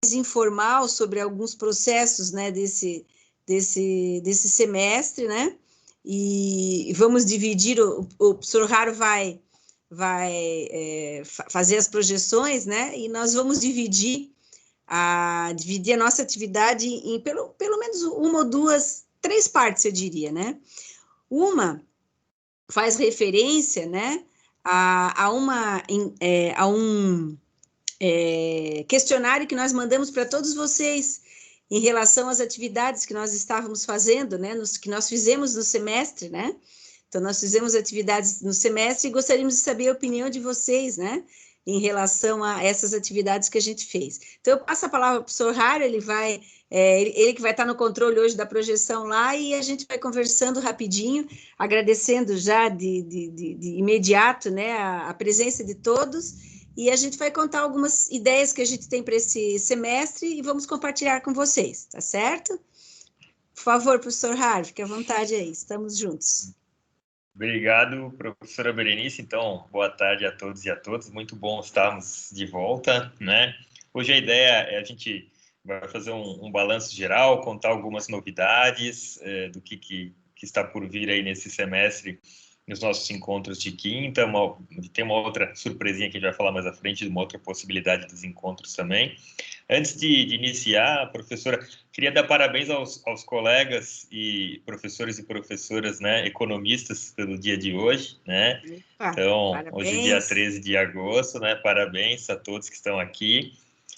informal sobre alguns processos, né, desse semestre, né? E vamos dividir, o professor Raro vai fazer as projeções, né? E nós vamos dividir a nossa atividade em pelo menos uma ou duas, três partes, eu diria, né? Uma faz referência, né, a um questionário que nós mandamos para todos vocês em relação às atividades que nós estávamos fazendo, né, que nós fizemos no semestre, né? Então, nós fizemos atividades no semestre e gostaríamos de saber a opinião de vocês, né, em relação a essas atividades que a gente fez. Então, eu passo a palavra para o professor Raro, ele que vai estar no controle hoje da projeção lá, e a gente vai conversando rapidinho, agradecendo já de imediato, né, a presença de todos, e a gente vai contar algumas ideias que a gente tem para esse semestre e vamos compartilhar com vocês, tá certo? Por favor, professor Raro, fique à vontade aí, estamos juntos. Obrigado, professora Berenice. Então, boa tarde a todos e a todas. Muito bom estarmos de volta, né? Hoje a ideia é a gente vai fazer um balanço geral, contar algumas novidades do que está por vir aí nesse semestre, nos nossos encontros de quinta. Tem uma outra surpresinha que a gente vai falar mais à frente, de uma outra possibilidade dos encontros também. Antes de iniciar, professora, queria dar parabéns aos colegas e professores, né, economistas pelo dia de hoje, né? Opa, então, parabéns. Hoje, dia 13 de agosto, né? Parabéns a todos que estão aqui.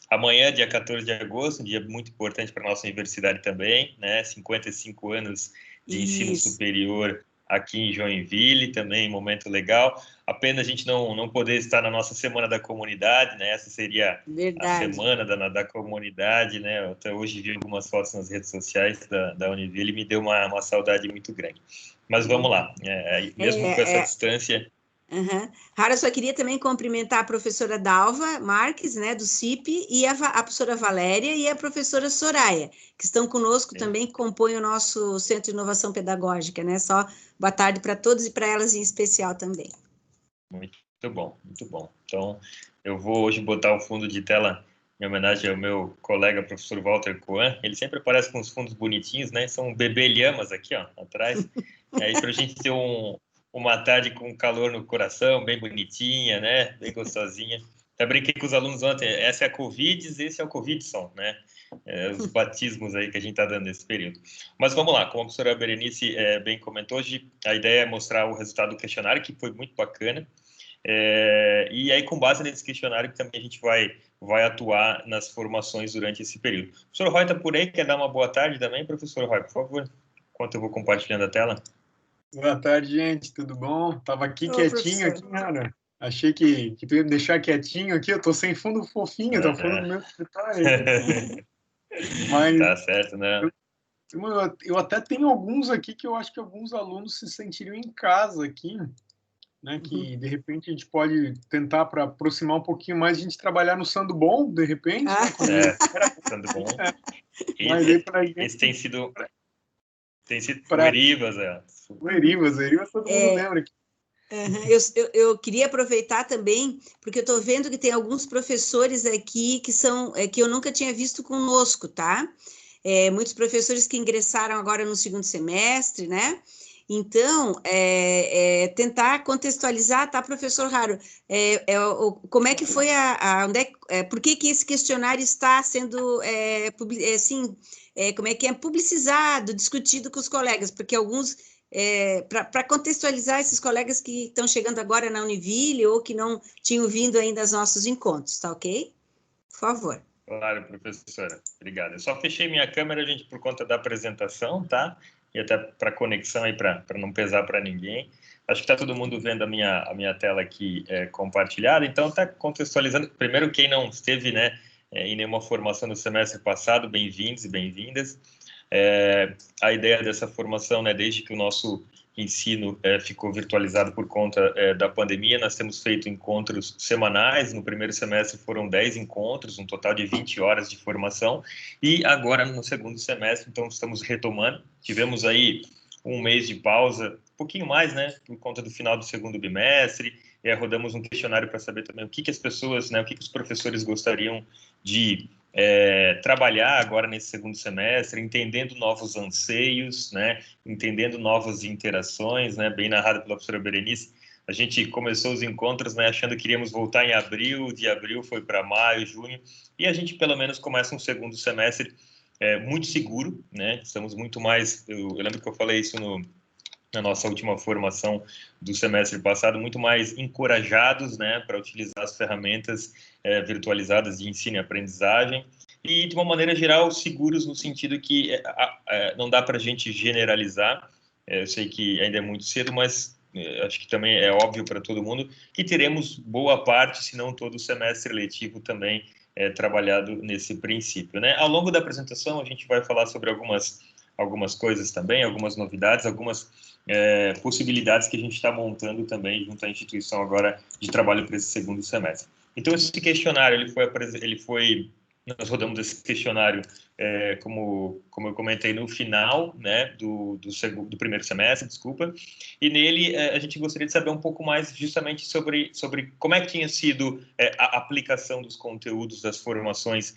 Amanhã, dia 14 de agosto, um dia muito importante para a nossa universidade também, né? 55 anos de ensino superior aqui em Joinville, também momento legal. Apenas a gente não poder estar na nossa Semana da Comunidade, né? Essa seria a semana da comunidade, né? Eu até hoje vi algumas fotos nas redes sociais da Univille e me deu uma saudade muito grande. Mas vamos lá, mesmo com essa distância... Uhum. Rara, só queria também cumprimentar a professora Dalva Marques, né, do CIP, e a professora Valéria e a professora Soraya, que estão conosco também, que compõem o nosso Centro de Inovação Pedagógica, né? Só boa tarde para todos e para elas em especial também. Muito bom, muito bom. Então, eu vou hoje botar o fundo de tela em homenagem ao meu colega, professor Walter Coan. Ele sempre aparece com os fundos bonitinhos, né? São bebê lhamas aqui, ó, atrás. E aí, para a gente ter uma tarde com calor no coração, bem bonitinha, né? Bem gostosinha. Até brinquei com os alunos ontem, essa é a Covid, esse é o Covidson, né? Os batismos aí que a gente está dando nesse período. Mas vamos lá, como a professora Berenice bem comentou, hoje a ideia é mostrar o resultado do questionário, que foi muito bacana. E aí, com base nesse questionário, que também a gente vai atuar nas formações durante esse período. O professor Roy está por aí, quer dar uma boa tarde também? Professor Roy, por favor, enquanto eu vou compartilhando a tela. Boa tarde, gente, tudo bom? Estava aqui quietinho, aqui, cara. Achei que tu ia me deixar quietinho aqui, eu tô sem fundo fofinho, tô fundo do meu escritório. Mas tá certo, né? Eu até tenho alguns aqui que eu acho que alguns alunos se sentiriam em casa aqui, né? Que de repente a gente pode tentar para aproximar um pouquinho mais, a gente trabalhar no Sandubom, de repente. Né? Sandubom. Mas aí pra gente... Esse tem sido o Erivas, O Erivas todo mundo lembra aqui. Eu queria aproveitar também, porque eu estou vendo que tem alguns professores aqui que eu nunca tinha visto conosco, tá? Muitos professores que ingressaram agora no segundo semestre, né? Então, tentar contextualizar, tá, professor Raro? Como é que foi por que esse questionário está sendo, como é que é publicizado, discutido com os colegas? Porque alguns... para contextualizar esses colegas que estão chegando agora na Univille ou que não tinham vindo ainda aos nossos encontros, tá ok? Por favor. Claro, professora. Obrigado. Eu só fechei minha câmera, gente, por conta da apresentação, tá? E até para conexão aí, para não pesar para ninguém. Acho que está todo mundo vendo a minha tela aqui compartilhada. Então, está contextualizando. Primeiro, quem não esteve, né, em nenhuma formação no semestre passado, bem-vindos e bem-vindas. A ideia dessa formação, né, desde que o nosso ensino ficou virtualizado por conta da pandemia, nós temos feito encontros semanais. No primeiro semestre foram 10 encontros, um total de 20 horas de formação, e agora no segundo semestre, então, estamos retomando. Tivemos aí um mês de pausa, um pouquinho mais, né, por conta do final do segundo bimestre, e rodamos um questionário para saber também o que as pessoas, né, o que os professores gostariam de trabalhar agora nesse segundo semestre, entendendo novos anseios, né, entendendo novas interações, né, bem narrado pela professora Berenice. A gente começou os encontros, né, achando que iríamos voltar em abril, de abril foi para maio, junho, e a gente pelo menos começa um segundo semestre muito seguro, né, estamos muito mais, eu lembro que eu falei isso na nossa última formação do semestre passado, muito mais encorajados, né, para utilizar as ferramentas virtualizadas de ensino e aprendizagem, e de uma maneira geral seguros no sentido que não dá para a gente generalizar. Eu sei que ainda é muito cedo, mas acho que também é óbvio para todo mundo que teremos boa parte, se não todo o semestre letivo também trabalhado nesse princípio, né? Ao longo da apresentação a gente vai falar sobre algumas coisas também, algumas novidades, algumas possibilidades que a gente está montando também junto à instituição agora de trabalho para esse segundo semestre. Então, esse questionário, nós rodamos esse questionário, como eu comentei, no final, né, do primeiro semestre, desculpa, e nele a gente gostaria de saber um pouco mais justamente sobre como é que tinha sido a aplicação dos conteúdos das formações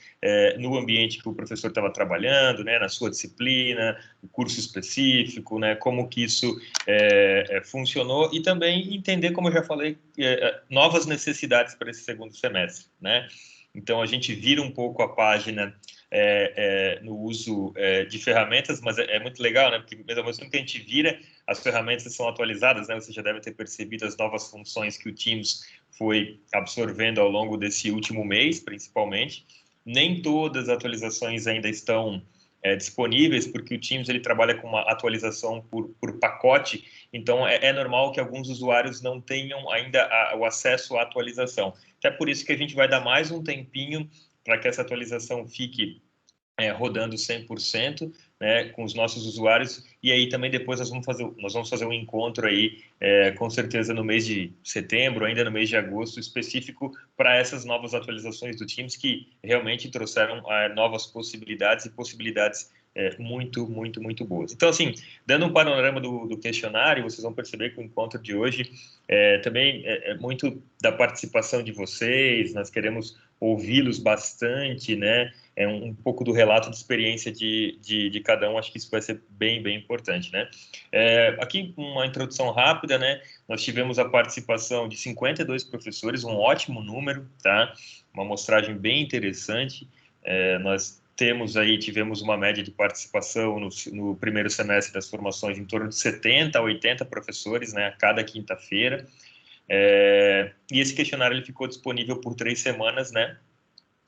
no ambiente que o professor estava trabalhando, né, na sua disciplina, o curso específico, né, como que isso funcionou, e também entender, como eu já falei, novas necessidades para esse segundo semestre, né? Então, a gente vira um pouco a página no uso de ferramentas, mas é muito legal, né? Porque mesmo assim que a gente vira, as ferramentas são atualizadas, né? Você já deve ter percebido as novas funções que o Teams foi absorvendo ao longo desse último mês, principalmente. Nem todas as atualizações ainda estão disponíveis, porque o Teams ele trabalha com uma atualização por pacote, então é normal que alguns usuários não tenham ainda o acesso à atualização. Até por isso que a gente vai dar mais um tempinho para que essa atualização fique rodando 100%, né, com os nossos usuários, e aí também depois nós vamos fazer um encontro aí, com certeza no mês de setembro, ainda no mês de agosto, específico para essas novas atualizações do Teams, que realmente trouxeram novas possibilidades, e possibilidades muito, muito, muito boas. Então, assim, dando um panorama do questionário, vocês vão perceber que o encontro de hoje também é muito da participação de vocês, nós queremos ouvi-los bastante, né, um pouco do relato de experiência de cada um, acho que isso vai ser bem, bem importante, né? Aqui uma introdução rápida, né? Nós tivemos a participação de 52 professores, um ótimo número, tá? Uma amostragem bem interessante. Nós tivemos uma média de participação no primeiro semestre das formações em torno de 70 a 80 professores, né? A cada quinta-feira. E esse questionário ele ficou disponível por 3 semanas, né?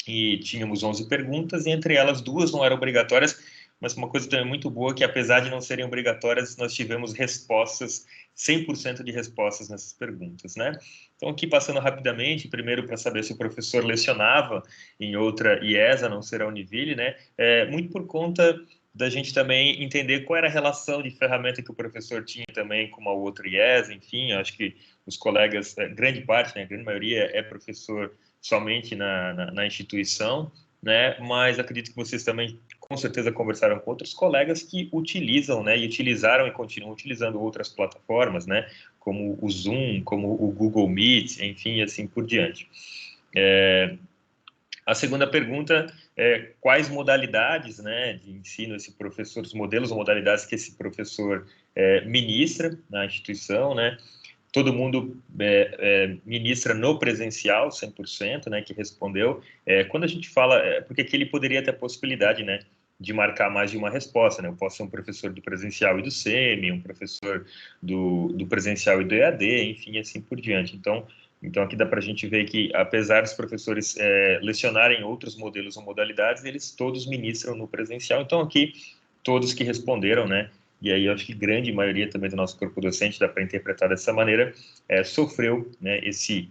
E tínhamos 11 perguntas, e entre elas 2 não eram obrigatórias, mas uma coisa também muito boa, que apesar de não serem obrigatórias, nós tivemos respostas, 100% de respostas nessas perguntas, né? Então, aqui passando rapidamente, primeiro para saber se o professor lecionava em outra IES, a não ser a Univille, né? Muito por conta da gente também entender qual era a relação de ferramenta que o professor tinha também com uma outra IES, enfim, acho que os colegas, grande parte, né, a grande maioria é professor somente na instituição, né? Mas acredito que vocês também, com certeza, conversaram com outros colegas que utilizam, né? E utilizaram e continuam utilizando outras plataformas, né? Como o Zoom, como o Google Meet, enfim, e assim por diante. A segunda pergunta é quais modalidades, né, de ensino esse professor, os modelos ou modalidades que esse professor ministra na instituição, né? Todo mundo ministra no presencial, 100%, né, que respondeu. Quando a gente fala, porque aqui ele poderia ter a possibilidade, né, de marcar mais de uma resposta, né? Eu posso ser um professor do presencial e do SEMI, um professor do presencial e do EAD, enfim, assim por diante. Então aqui dá para a gente ver que, apesar dos professores lecionarem outros modelos ou modalidades, eles todos ministram no presencial. Então, aqui, todos que responderam, né, e aí eu acho que grande maioria também do nosso corpo docente, dá para interpretar dessa maneira, sofreu, né, esse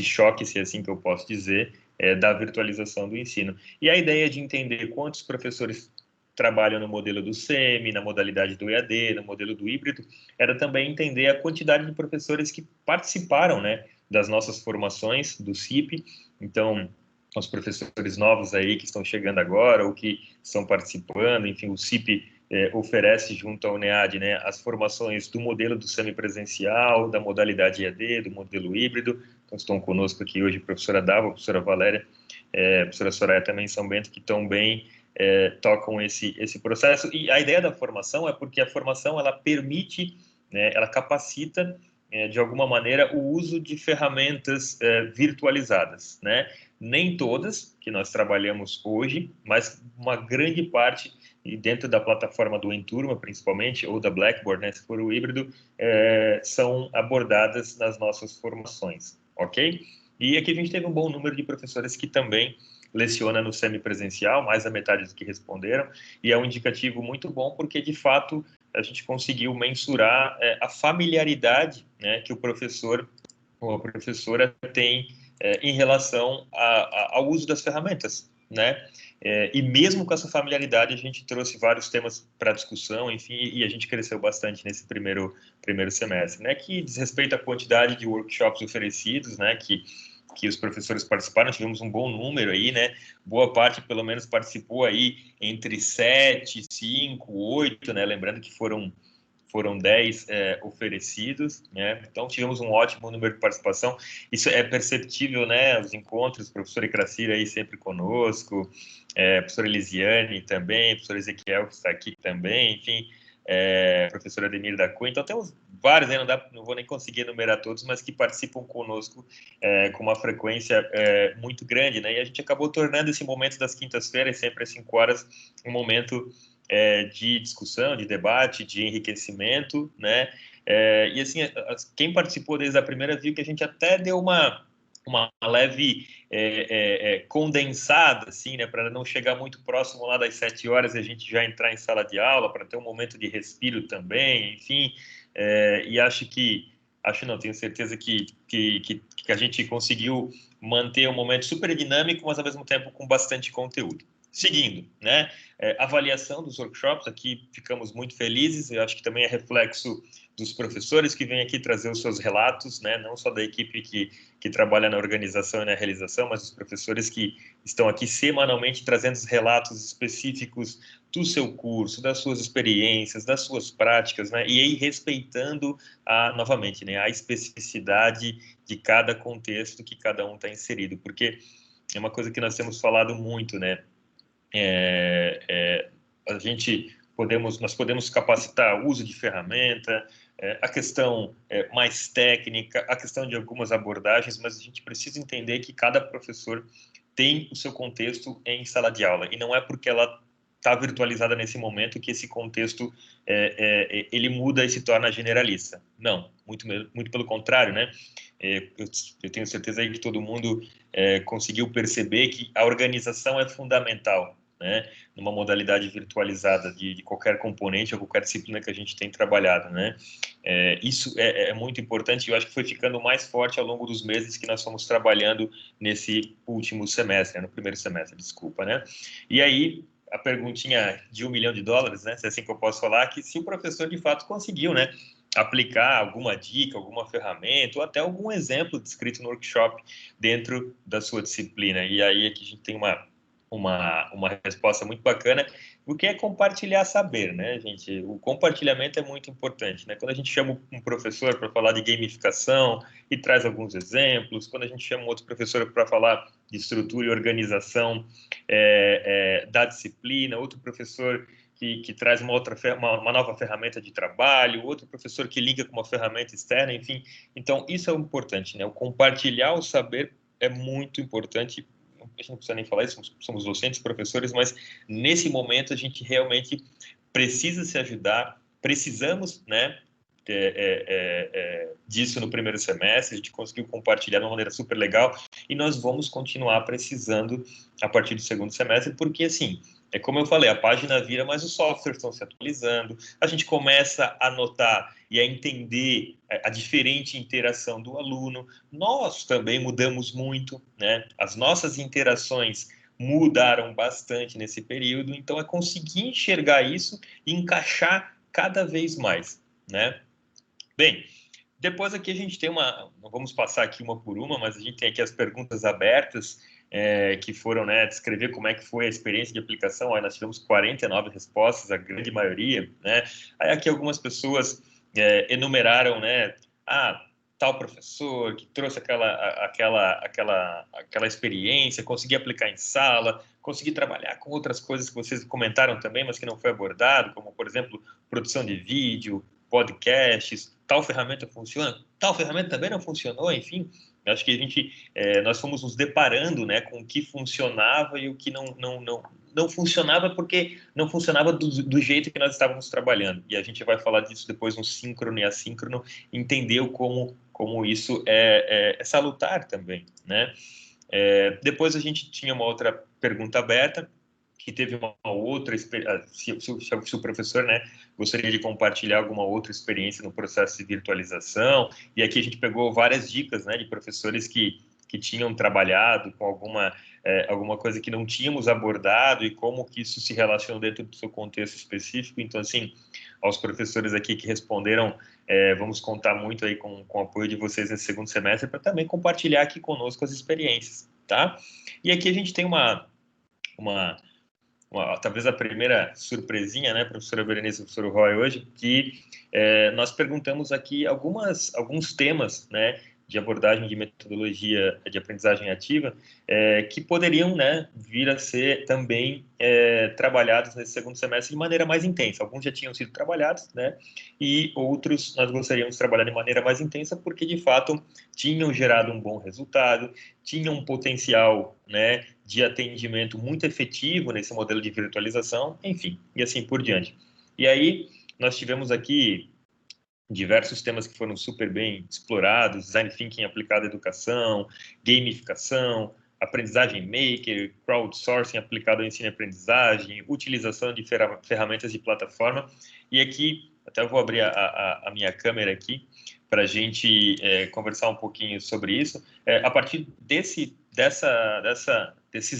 choque, se é assim que eu posso dizer, da virtualização do ensino. E a ideia de entender quantos professores trabalham no modelo do SEMI, na modalidade do EAD, no modelo do híbrido, era também entender a quantidade de professores que participaram, né, das nossas formações do CIP. Então, os professores novos aí que estão chegando agora ou que estão participando, enfim, o CIP oferece junto à UNEAD, né, as formações do modelo do semipresencial, da modalidade EAD, do modelo híbrido. Então, estão conosco aqui hoje a professora Dava, a professora Valéria a professora Soraya também em São Bento, que tão bem tocam esse processo. E a ideia da formação é porque a formação, ela permite, né, ela capacita, de alguma maneira, o uso de ferramentas virtualizadas, né? Nem todas que nós trabalhamos hoje, mas uma grande parte, e dentro da plataforma do Enturma, principalmente, ou da Blackboard, né, se for o híbrido, são abordadas nas nossas formações, ok? E aqui a gente teve um bom número de professores que também leciona no semipresencial, mais da metade dos que responderam, e é um indicativo muito bom porque, de fato, a gente conseguiu mensurar a familiaridade, né, que o professor ou a professora tem em relação ao uso das ferramentas, né? E mesmo com essa familiaridade, a gente trouxe vários temas para discussão, enfim, e a gente cresceu bastante nesse primeiro semestre, né? Que diz respeito à quantidade de workshops oferecidos, né? Que os professores participaram, tivemos um bom número aí, né? Boa parte, pelo menos, participou aí entre 7, 5, 8, né? Lembrando que foram 10 oferecidos, né? Então, tivemos um ótimo número de participação. Isso é perceptível, né? Os encontros, o professor Icracira aí sempre conosco, a professora Elisiane também, o professor Ezequiel, que está aqui também, enfim, professora Ademir da Cunha. Então, temos vários, né? Não vou nem conseguir enumerar todos, mas que participam conosco com uma frequência muito grande, né? E a gente acabou tornando esse momento das quintas-feiras, sempre às 5 horas, um momento de discussão, de debate, de enriquecimento, né? E assim, quem participou desde a primeira viu que a gente até deu uma leve condensada, assim, né? Para não chegar muito próximo lá das 7 horas e a gente já entrar em sala de aula, para ter um momento de respiro também, enfim. E acho não, tenho certeza que a gente conseguiu manter um momento super dinâmico, mas ao mesmo tempo com bastante conteúdo. Seguindo, né? Avaliação dos workshops, aqui ficamos muito felizes, eu acho que também é reflexo dos professores que vêm aqui trazer os seus relatos, né? Não só da equipe que trabalha na organização e na realização, mas os professores que estão aqui semanalmente trazendo os relatos específicos do seu curso, das suas experiências, das suas práticas, né? E aí respeitando, novamente, né, a especificidade de cada contexto que cada um está inserido, porque é uma coisa que nós temos falado muito, né? Nós podemos capacitar o uso de ferramenta, a questão mais técnica, a questão de algumas abordagens, mas a gente precisa entender que cada professor tem o seu contexto em sala de aula, e não é porque ela está virtualizada nesse momento que esse contexto ele muda e se torna generalista. Não, muito pelo contrário, né? Eu tenho certeza aí que todo mundo conseguiu perceber que a organização é fundamental, né, numa modalidade virtualizada de qualquer componente ou qualquer disciplina que a gente tem trabalhado, né? Isso é muito importante e eu acho que foi ficando mais forte ao longo dos meses que nós fomos trabalhando nesse último semestre, no primeiro semestre, desculpa, né? E aí, a perguntinha de $1 milhão, né, se é assim que eu posso falar, que se o professor de fato conseguiu, né, aplicar alguma dica, alguma ferramenta ou até algum exemplo descrito no workshop dentro da sua disciplina. E aí é que a gente tem uma resposta muito bacana, o que é compartilhar saber, né, gente? O compartilhamento é muito importante, né? Quando a gente chama um professor para falar de gamificação e traz alguns exemplos, quando a gente chama um outro professor para falar de estrutura e organização da disciplina, outro professor que traz uma nova ferramenta de trabalho, outro professor que liga com uma ferramenta externa, enfim. Então, isso é importante, né? O compartilhar o saber é muito importante. A gente não precisa nem falar isso, somos docentes, professores, mas nesse momento a gente realmente precisa se ajudar, precisamos, né, disso no primeiro semestre, a gente conseguiu compartilhar de uma maneira super legal e nós vamos continuar precisando a partir do segundo semestre, porque assim, como eu falei, a página vira, mas os softwares estão se atualizando, a gente começa a notar e a entender a diferente interação do aluno, nós também mudamos muito, né? As nossas interações mudaram bastante nesse período, então é conseguir enxergar isso e encaixar cada vez mais, né? Bem, depois aqui a gente tem não vamos passar aqui uma por uma, mas a gente tem aqui as perguntas abertas, que foram, né, descrever como é que foi a experiência de aplicação. Aí nós tivemos 49 respostas, a grande maioria, né? Aí aqui algumas pessoas enumeraram, né, tal professor que trouxe aquela experiência, consegui aplicar em sala, consegui trabalhar com outras coisas que vocês comentaram também, mas que não foi abordado, como, por exemplo, produção de vídeo, podcasts, tal ferramenta funciona, tal ferramenta também não funcionou, enfim. Acho que nós fomos nos deparando, né, com o que funcionava e o que não funcionava, porque não funcionava do jeito que nós estávamos trabalhando. E a gente vai falar disso depois no síncrono e assíncrono, entender como isso é salutar também, né? Depois a gente tinha uma outra pergunta aberta, que teve uma outra experiência, se o professor, né, gostaria de compartilhar alguma outra experiência no processo de virtualização, e aqui a gente pegou várias dicas, né, de professores que tinham trabalhado com alguma coisa que não tínhamos abordado e como que isso se relaciona dentro do seu contexto específico. Então, assim, aos professores aqui que responderam, vamos contar muito aí com o apoio de vocês nesse segundo semestre para também compartilhar aqui conosco as experiências, tá? E aqui a gente tem talvez a primeira surpresinha, né, professora Berenice e professor Roy, hoje, que nós perguntamos aqui alguns temas, né, de abordagem de metodologia de aprendizagem ativa, que poderiam, né, vir a ser também trabalhados nesse segundo semestre de maneira mais intensa. Alguns já tinham sido trabalhados, né, e outros nós gostaríamos de trabalhar de maneira mais intensa, porque, de fato, tinham gerado um bom resultado, tinham um potencial, né, de atendimento muito efetivo nesse modelo de virtualização, enfim, e assim por diante. E aí, nós tivemos aqui diversos temas que foram super bem explorados: design thinking aplicado à educação, gamificação, aprendizagem maker, crowdsourcing aplicado ao ensino e aprendizagem, utilização de ferramentas de plataforma. E aqui, até vou abrir a minha câmera aqui para a gente conversar um pouquinho sobre isso. A partir desses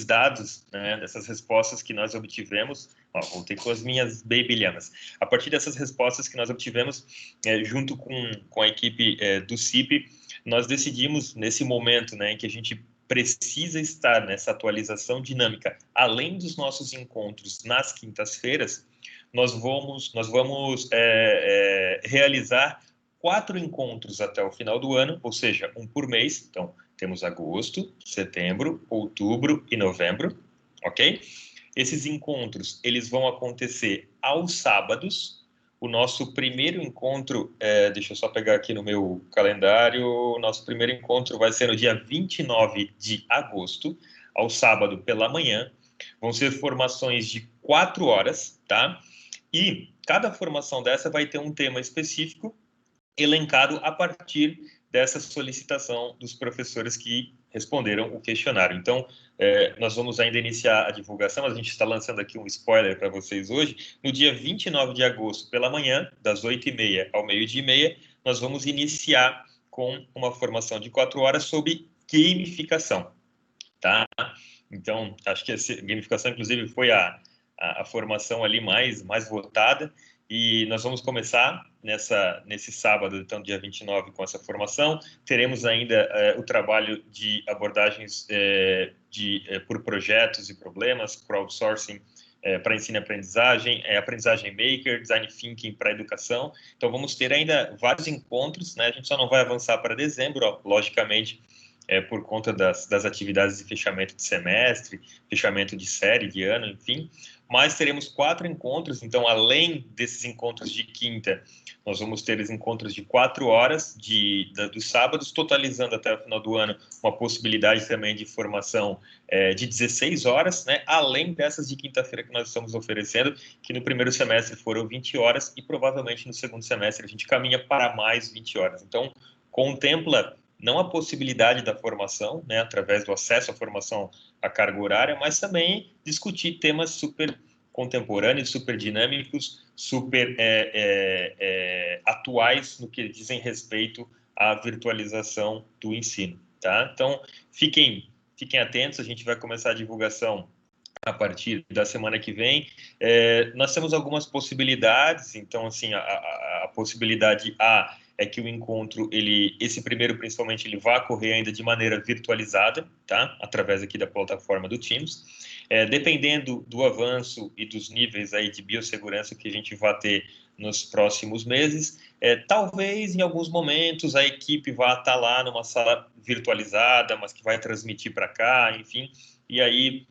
dados, né, dessas respostas que nós obtivemos, voltei com as minhas baby-lhamas. A partir dessas respostas que nós obtivemos, junto com a equipe do CIP, nós decidimos, nesse momento, né, em que a gente precisa estar nessa atualização dinâmica, além dos nossos encontros nas quintas-feiras, nós vamos realizar 4 encontros até o final do ano, ou seja, um por mês. Então, temos agosto, setembro, outubro e novembro, ok? Esses encontros, eles vão acontecer aos sábados. O nosso primeiro encontro, deixa eu só pegar aqui no meu calendário, o nosso primeiro encontro vai ser no dia 29 de agosto, ao sábado pela manhã. Vão ser formações de 4 horas, tá? E cada formação dessa vai ter um tema específico elencado a partir dessa solicitação dos professores que responderam o questionário. Então, nós vamos ainda iniciar a divulgação, a gente está lançando aqui um spoiler para vocês hoje. No dia 29 de agosto, pela manhã, das 8h30 ao meio-dia e meia, nós vamos iniciar com uma formação de 4 horas sobre gamificação, tá? Então, acho que a gamificação, inclusive, foi a formação ali mais votada, e nós vamos começar nesse sábado, então, dia 29, com essa formação. Teremos ainda o trabalho de abordagens por projetos e problemas, crowdsourcing para ensino e aprendizagem, aprendizagem maker, design thinking para educação. Então, vamos ter ainda vários encontros, né? A gente só não vai avançar para dezembro, logicamente, por conta das atividades de fechamento de semestre, fechamento de série, de ano, enfim. Mas teremos 4 encontros, então, além desses encontros de quinta, nós vamos ter os encontros de 4 horas dos sábados, totalizando até o final do ano uma possibilidade também de formação de 16 horas, né? Além dessas de quinta-feira que nós estamos oferecendo, que no primeiro semestre foram 20 horas, e provavelmente no segundo semestre a gente caminha para mais 20 horas. Então, contempla não a possibilidade da formação, né, através do acesso à formação à carga horária, mas também discutir temas super contemporâneos, super dinâmicos, super atuais no que dizem respeito à virtualização do ensino, tá? Então, fiquem atentos, a gente vai começar a divulgação a partir da semana que vem. Nós temos algumas possibilidades, então, assim, a possibilidade A é que o encontro, esse primeiro principalmente, ele vai ocorrer ainda de maneira virtualizada, tá? Através aqui da plataforma do Teams. Dependendo do avanço e dos níveis aí de biossegurança que a gente vai ter nos próximos meses. Talvez, em alguns momentos, a equipe vá estar lá numa sala virtualizada, mas que vai transmitir para cá, enfim, e aí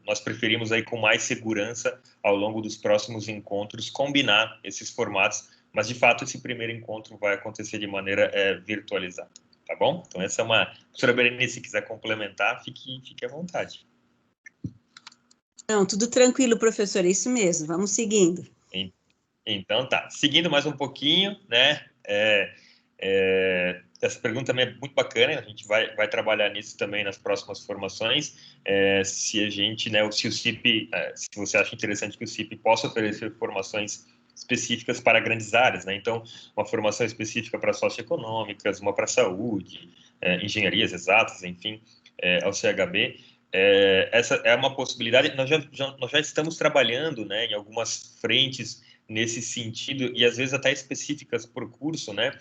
nós preferimos aí com mais segurança, ao longo dos próximos encontros, combinar esses formatos, mas, de fato, esse primeiro encontro vai acontecer de maneira virtualizada, tá bom? Então, essa é uma... Professora Berenice, se quiser complementar, fique à vontade. Não, tudo tranquilo, professor, é isso mesmo, vamos seguindo. Então, tá. Seguindo mais um pouquinho, né, essa pergunta também é muito bacana, a gente vai trabalhar nisso também nas próximas formações, se a gente, né, se o CIP, se você acha interessante que o CIP possa oferecer formações específicas para grandes áreas, né, então, uma formação específica para socioeconômicas, uma para saúde, engenharias exatas, enfim, ao CHB, essa é uma possibilidade. Nós já estamos trabalhando, né, em algumas frentes nesse sentido, e às vezes até específicas por curso, né?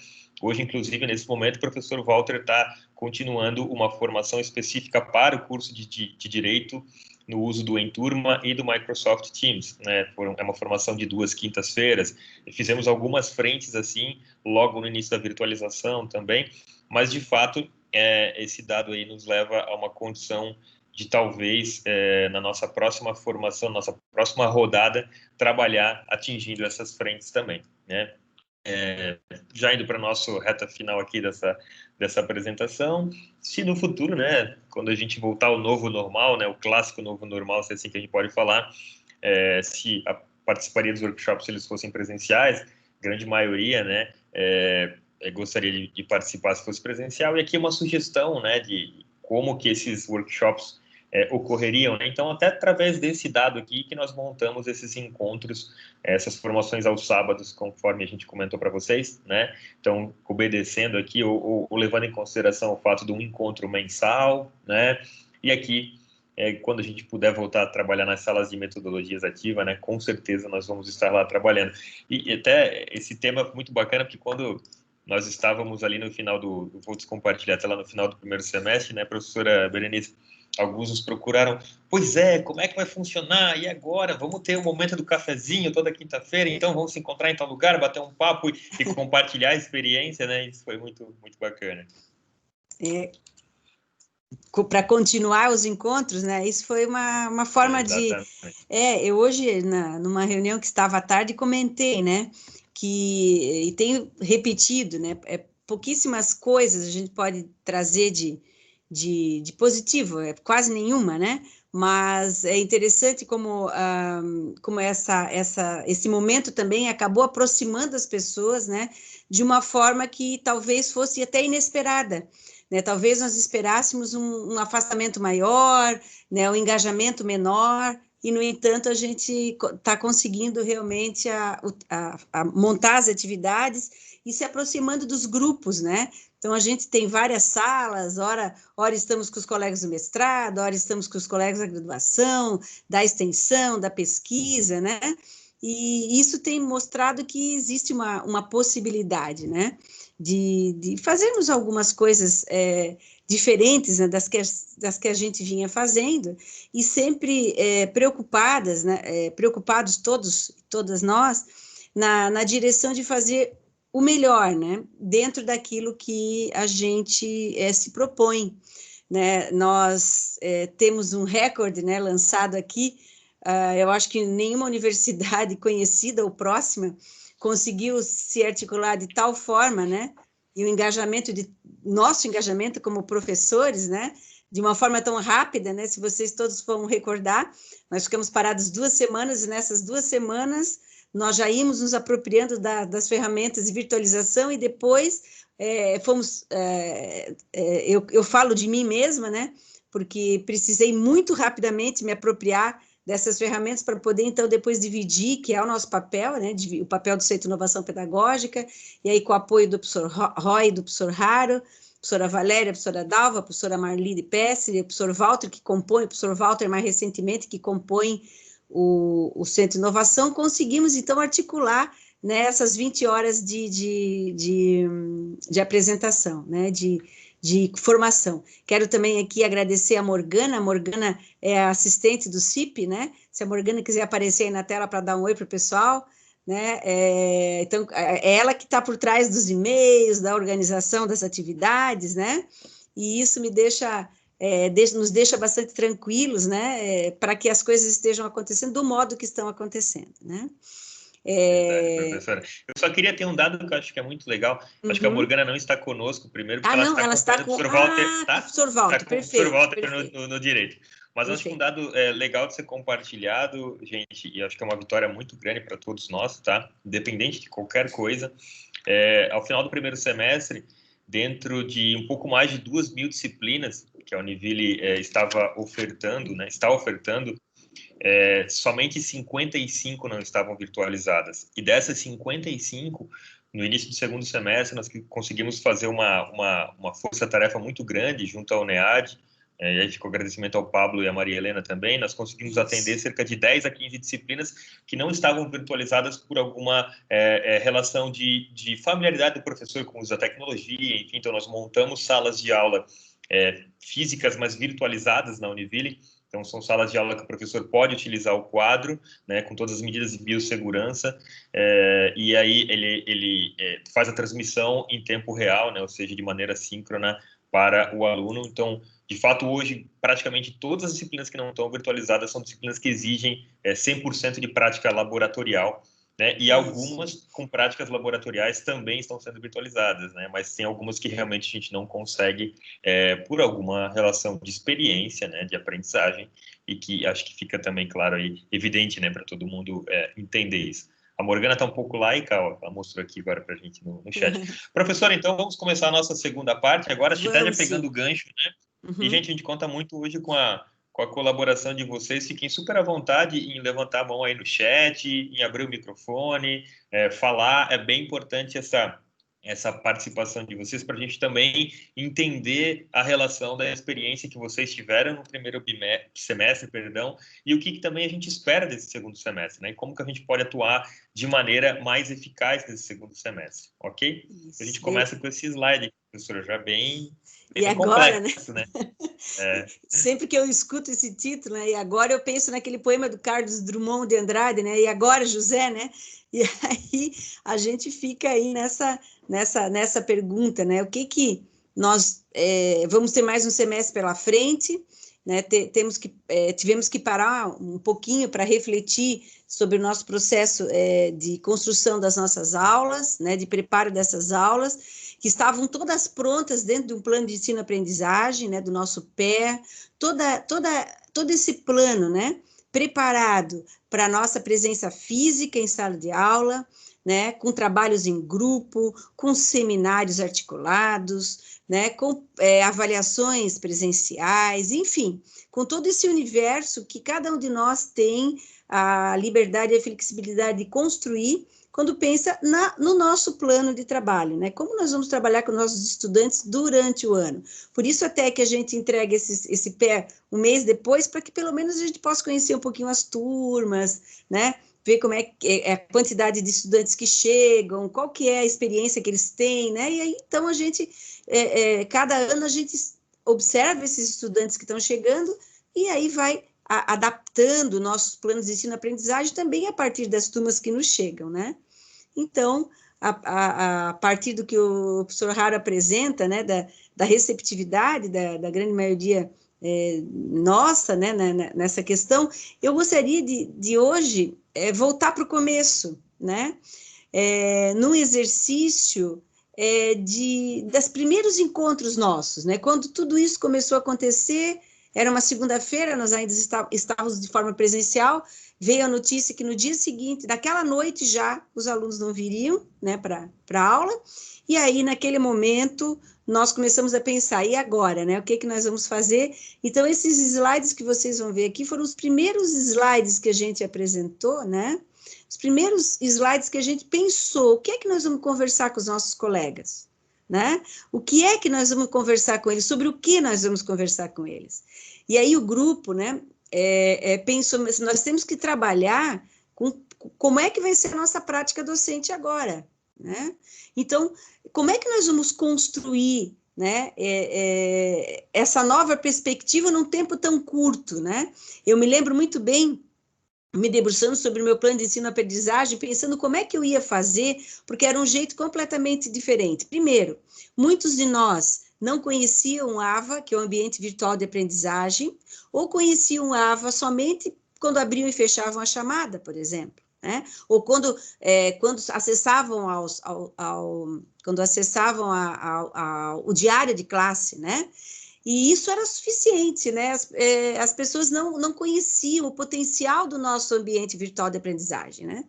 Hoje, inclusive, nesse momento, o professor Walter está continuando uma formação específica para o curso de Direito no uso do Enturma e do Microsoft Teams, né? É uma formação de 2 quintas-feiras, e fizemos algumas frentes assim, logo no início da virtualização também, mas, de fato, esse dado aí nos leva a uma condição de talvez, na nossa próxima formação, nossa próxima rodada, trabalhar atingindo essas frentes também, né? Já indo para a nossa reta final aqui dessa apresentação, se no futuro, né, quando a gente voltar ao novo normal, né, o clássico novo normal, se é assim que a gente pode falar, se participaria dos workshops se eles fossem presenciais, grande maioria, né, gostaria de participar se fosse presencial, e aqui uma sugestão, né, de como que esses workshops ocorreriam, né? Então, até através desse dado aqui que nós montamos esses encontros, essas formações aos sábados, conforme a gente comentou para vocês, né? Então, obedecendo aqui ou levando em consideração o fato de um encontro mensal, né? E aqui, quando a gente puder voltar a trabalhar nas salas de metodologias ativas, né? Com certeza nós vamos estar lá trabalhando. E até esse tema é muito bacana, porque quando nós estávamos ali no final vou compartilhar até lá no final do primeiro semestre, né, professora Berenice? Alguns nos procuraram, pois como é que vai funcionar? E agora? Vamos ter o momento do cafezinho toda quinta-feira, então vamos se encontrar em tal lugar, bater um papo e compartilhar a experiência, né? Isso foi muito, muito bacana. Para continuar os encontros, né? Isso foi uma forma de... eu hoje, numa reunião que estava à tarde, comentei, né? E tenho repetido, né? Pouquíssimas coisas a gente pode trazer de positivo, quase nenhuma, né? Mas é interessante como esse momento também acabou aproximando as pessoas, né? De uma forma que talvez fosse até inesperada, né? Talvez nós esperássemos um afastamento maior, né? Um engajamento menor, e, no entanto, a gente está conseguindo realmente montar as atividades e se aproximando dos grupos, né? Então, a gente tem várias salas, ora estamos com os colegas do mestrado, ora estamos com os colegas da graduação, da extensão, da pesquisa, né? E isso tem mostrado que existe uma possibilidade, né? De fazermos algumas coisas diferentes, né, das que a gente vinha fazendo, e sempre preocupadas, né, preocupados todas nós, na direção de fazer o melhor, né, dentro daquilo que a gente se propõe, né? Nós temos um recorde, né, lançado aqui, eu acho que nenhuma universidade conhecida ou próxima conseguiu se articular de tal forma, né, e o nosso engajamento como professores, né, de uma forma tão rápida, né, se vocês todos vão recordar, nós ficamos parados 2 semanas, e nessas 2 semanas nós já íamos nos apropriando das ferramentas de virtualização, e depois eu falo de mim mesma, né, porque precisei muito rapidamente me apropriar dessas ferramentas para poder, então, depois dividir, que é o nosso papel, né, o papel do Centro de Inovação Pedagógica, e aí com o apoio do professor Roy, do professor Raro, professora Valéria, professora Dalva, professora Marli de Pesce, o professor Walter, que compõe, o professor Walter, mais recentemente, que compõe o Centro de Inovação, conseguimos, então, articular, né, essas 20 horas de apresentação, né, de formação. Quero também aqui agradecer a Morgana é a assistente do CIP, né? Se a Morgana quiser aparecer aí na tela para dar um oi para o pessoal, né? Então, é ela que está por trás dos e-mails, da organização das atividades, né? E isso nos deixa bastante tranquilos, né? Para que as coisas estejam acontecendo do modo que estão acontecendo, né? Verdade, professora. Eu só queria ter um dado que eu acho que é muito legal. Acho que a Uhum. Morgana não está conosco primeiro, porque ela Não, está ela está acompanhando o com... professor Walter, tá? professor Está Walter, com o professor perfeito, Walter perfeito. no direito. Mas acho que um Perfeito. dado legal de ser compartilhado, gente, e acho que é uma vitória muito grande para todos nós, tá? Independente de qualquer coisa. Ao final do primeiro semestre, dentro de um pouco mais de 2.000 disciplinas que a Univille estava ofertando, né? Está ofertando, somente 55 não estavam virtualizadas. E dessas 55, no início do segundo semestre, nós conseguimos fazer uma força-tarefa muito grande junto ao UNEAD, e aí fica o agradecimento ao Pablo e à Maria Helena também. Nós conseguimos atender cerca de 10 a 15 disciplinas que não estavam virtualizadas por alguma relação de familiaridade do professor com o uso da tecnologia, enfim. Então, nós montamos salas de aula físicas, mas virtualizadas na Univille. Então, são salas de aula que o professor pode utilizar o quadro, né, com todas as medidas de biossegurança, e aí ele faz a transmissão em tempo real, né, ou seja, de maneira síncrona para o aluno. Então, de fato, hoje, praticamente todas as disciplinas que não estão virtualizadas são disciplinas que exigem 100% de prática laboratorial, né? E algumas com práticas laboratoriais também estão sendo virtualizadas, né? Mas tem algumas que realmente a gente não consegue por alguma relação de experiência, né, de aprendizagem, e que acho que fica também claro aí, evidente, né, para todo mundo entender isso. A Morgana está um pouco laica, ó, ela mostrou aqui agora para a gente no chat. Professora, então vamos começar a nossa segunda parte. Agora, acho que até já pegando o gancho, né? E, gente, a gente conta muito hoje com a colaboração de vocês. Fiquem super à vontade em levantar a mão aí no chat, em abrir o microfone, falar. É bem importante essa participação de vocês para a gente também entender a relação da experiência que vocês tiveram no primeiro semestre, perdão, e o que também a gente espera desse segundo semestre, né? E como que a gente pode atuar de maneira mais eficaz nesse segundo semestre, ok? Isso. A gente começa com esse slide, professora, já bem E agora, complexo, né? Sempre que eu escuto esse título, né? E agora eu penso naquele poema do Carlos Drummond de Andrade, né? E agora, José, né? E aí a gente fica aí nessa pergunta, né? O que nós vamos ter mais um semestre pela frente, né? Tivemos que parar um pouquinho para refletir sobre o nosso processo de construção das nossas aulas, né? De preparo dessas aulas, que estavam todas prontas dentro de um plano de ensino-aprendizagem, né, do nosso pé, todo esse plano, né, preparado para a nossa presença física em sala de aula, né, com trabalhos em grupo, com seminários articulados, né, com avaliações presenciais, enfim, com todo esse universo que cada um de nós tem a liberdade e a flexibilidade de construir quando pensa no nosso plano de trabalho, né? Como nós vamos trabalhar com nossos estudantes durante o ano. Por isso até que a gente entrega esse pé um mês depois, para que pelo menos a gente possa conhecer um pouquinho as turmas, né? Ver como é a quantidade de estudantes que chegam, qual que é a experiência que eles têm, né? E aí, então, a gente, cada ano a gente observa esses estudantes que estão chegando e aí vai adaptando nossos planos de ensino-aprendizagem também a partir das turmas que nos chegam, né? Então, a partir do que o professor Haro apresenta, né, da receptividade da grande maioria nossa, né, nessa questão, eu gostaria de hoje voltar para o começo, né, num exercício das primeiros encontros nossos, né, quando tudo isso começou a acontecer. Era uma segunda-feira, nós ainda estávamos de forma presencial, veio a notícia que no dia seguinte, naquela noite já, os alunos não viriam, né, para a aula, e aí, naquele momento, nós começamos a pensar, e agora, né, o que nós vamos fazer? Então, esses slides que vocês vão ver aqui foram os primeiros slides que a gente apresentou, né, os primeiros slides que a gente pensou, o que é que nós vamos conversar com os nossos colegas? Né? O que é que nós vamos conversar com eles? Sobre o que nós vamos conversar com eles? E aí o grupo, né, pensou, nós temos que trabalhar com como é que vai ser a nossa prática docente agora, né? Então, como é que nós vamos construir, né, essa nova perspectiva num tempo tão curto, né? Eu me lembro muito bem me debruçando sobre o meu plano de ensino-aprendizagem, pensando como é que eu ia fazer, porque era um jeito completamente diferente. Primeiro, muitos de nós não conheciam o AVA, que é o Ambiente Virtual de Aprendizagem, ou conheciam o AVA somente quando abriam e fechavam a chamada, por exemplo, né? Ou quando acessavam o diário de classe, né? E isso era suficiente, né? As pessoas não conheciam o potencial do nosso ambiente virtual de aprendizagem, né?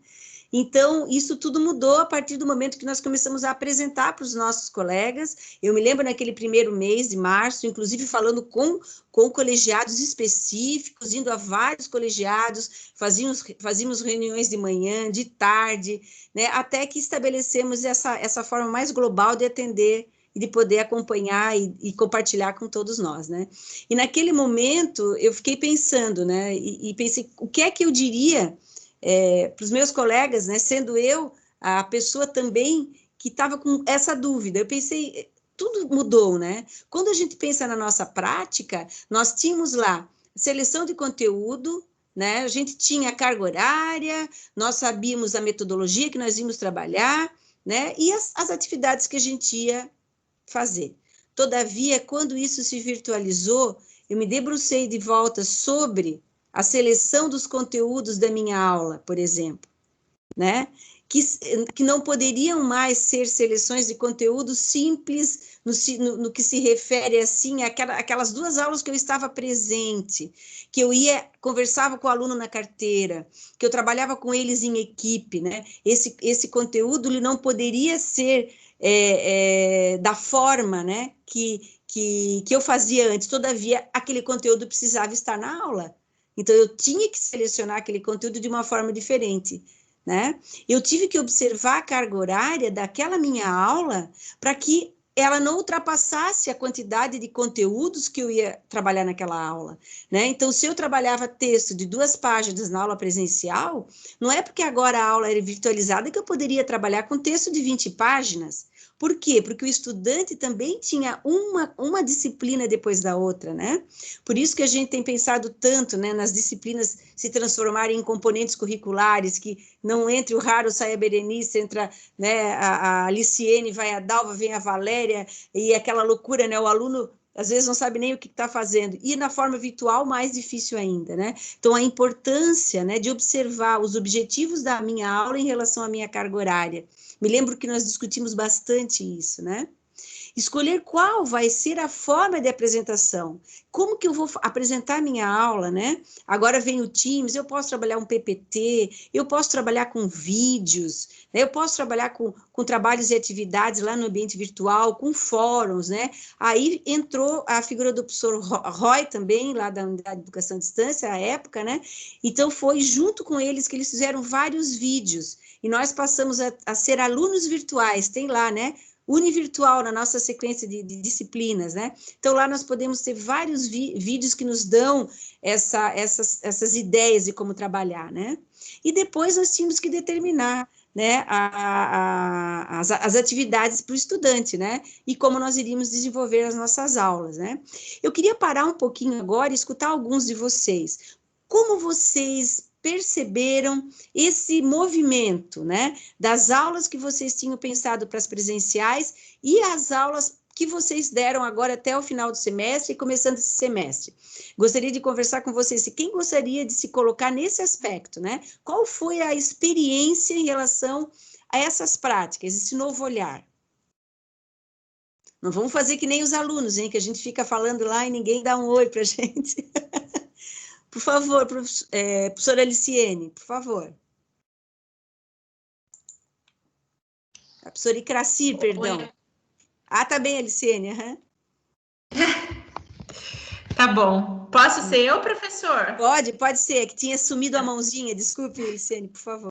Então, isso tudo mudou a partir do momento que nós começamos a apresentar para os nossos colegas. Eu me lembro naquele primeiro mês de março, inclusive falando com colegiados específicos, indo a vários colegiados, fazíamos reuniões de manhã, de tarde, né? Até que estabelecemos essa forma mais global de atender e de poder acompanhar e compartilhar com todos nós, né? E naquele momento eu fiquei pensando, né? E pensei, o que é que eu diria para os meus colegas, né? Sendo eu a pessoa também que estava com essa dúvida. Eu pensei, tudo mudou, né? Quando a gente pensa na nossa prática, nós tínhamos lá seleção de conteúdo, né? A gente tinha a carga horária, nós sabíamos a metodologia que nós íamos trabalhar, né? E as atividades que a gente ia fazer. Todavia, quando isso se virtualizou, eu me debrucei de volta sobre a seleção dos conteúdos da minha aula, por exemplo, né? Que não poderiam mais ser seleções de conteúdo simples no que se refere assim aquelas 2 aulas que eu estava presente, que eu conversava com o aluno na carteira, que eu trabalhava com eles em equipe, né? Esse conteúdo ele não poderia ser da forma, né, que eu fazia antes. Todavia, aquele conteúdo precisava estar na aula. Então, eu tinha que selecionar aquele conteúdo de uma forma diferente, né? Eu tive que observar a carga horária daquela minha aula para que ela não ultrapassasse a quantidade de conteúdos que eu ia trabalhar naquela aula, né? Então, se eu trabalhava texto de 2 páginas na aula presencial, não é porque agora a aula era virtualizada que eu poderia trabalhar com texto de 20 páginas. Por quê? Porque o estudante também tinha uma disciplina depois da outra, né? Por isso que a gente tem pensado tanto, né, nas disciplinas se transformarem em componentes curriculares, que não entre o Raro, sai a Berenice, entra, né, a Liciene, vai a Dalva, vem a Valéria, e aquela loucura, né? O aluno às vezes não sabe nem o que está fazendo, e na forma virtual mais difícil ainda, né? Então, a importância, né, de observar os objetivos da minha aula em relação à minha carga horária. Me lembro que nós discutimos bastante isso, né? Escolher qual vai ser a forma de apresentação. Como que eu vou apresentar minha aula, né? Agora vem o Teams, eu posso trabalhar um PPT, eu posso trabalhar com vídeos, né? Eu posso trabalhar com trabalhos e atividades lá no ambiente virtual, com fóruns, né? Aí entrou a figura do professor Roy também, lá da Unidade de Educação à Distância, à época, né? Então foi junto com eles que eles fizeram vários vídeos, e nós passamos a ser alunos virtuais, tem lá, né? Univirtual na nossa sequência de disciplinas, né? Então, lá nós podemos ter vários vídeos que nos dão essas ideias de como trabalhar, né? E depois nós tínhamos que determinar, né, as atividades para o estudante, né? E como nós iríamos desenvolver as nossas aulas, né? Eu queria parar um pouquinho agora e escutar alguns de vocês. Como vocês perceberam esse movimento, né, das aulas que vocês tinham pensado para as presenciais e as aulas que vocês deram agora até o final do semestre e começando esse semestre? Gostaria de conversar com vocês, quem gostaria de se colocar nesse aspecto, né? Qual foi a experiência em relação a essas práticas, esse novo olhar? Não vamos fazer que nem os alunos, hein, que a gente fica falando lá e ninguém dá um oi para a gente. Por favor, professora Liciene, por favor. A professora Icracir, perdão. Ah, tá bem, Liciene. Uhum. Tá bom. Posso ser eu, professor? Pode ser, que tinha sumido a mãozinha. Desculpe, Liciene, por favor.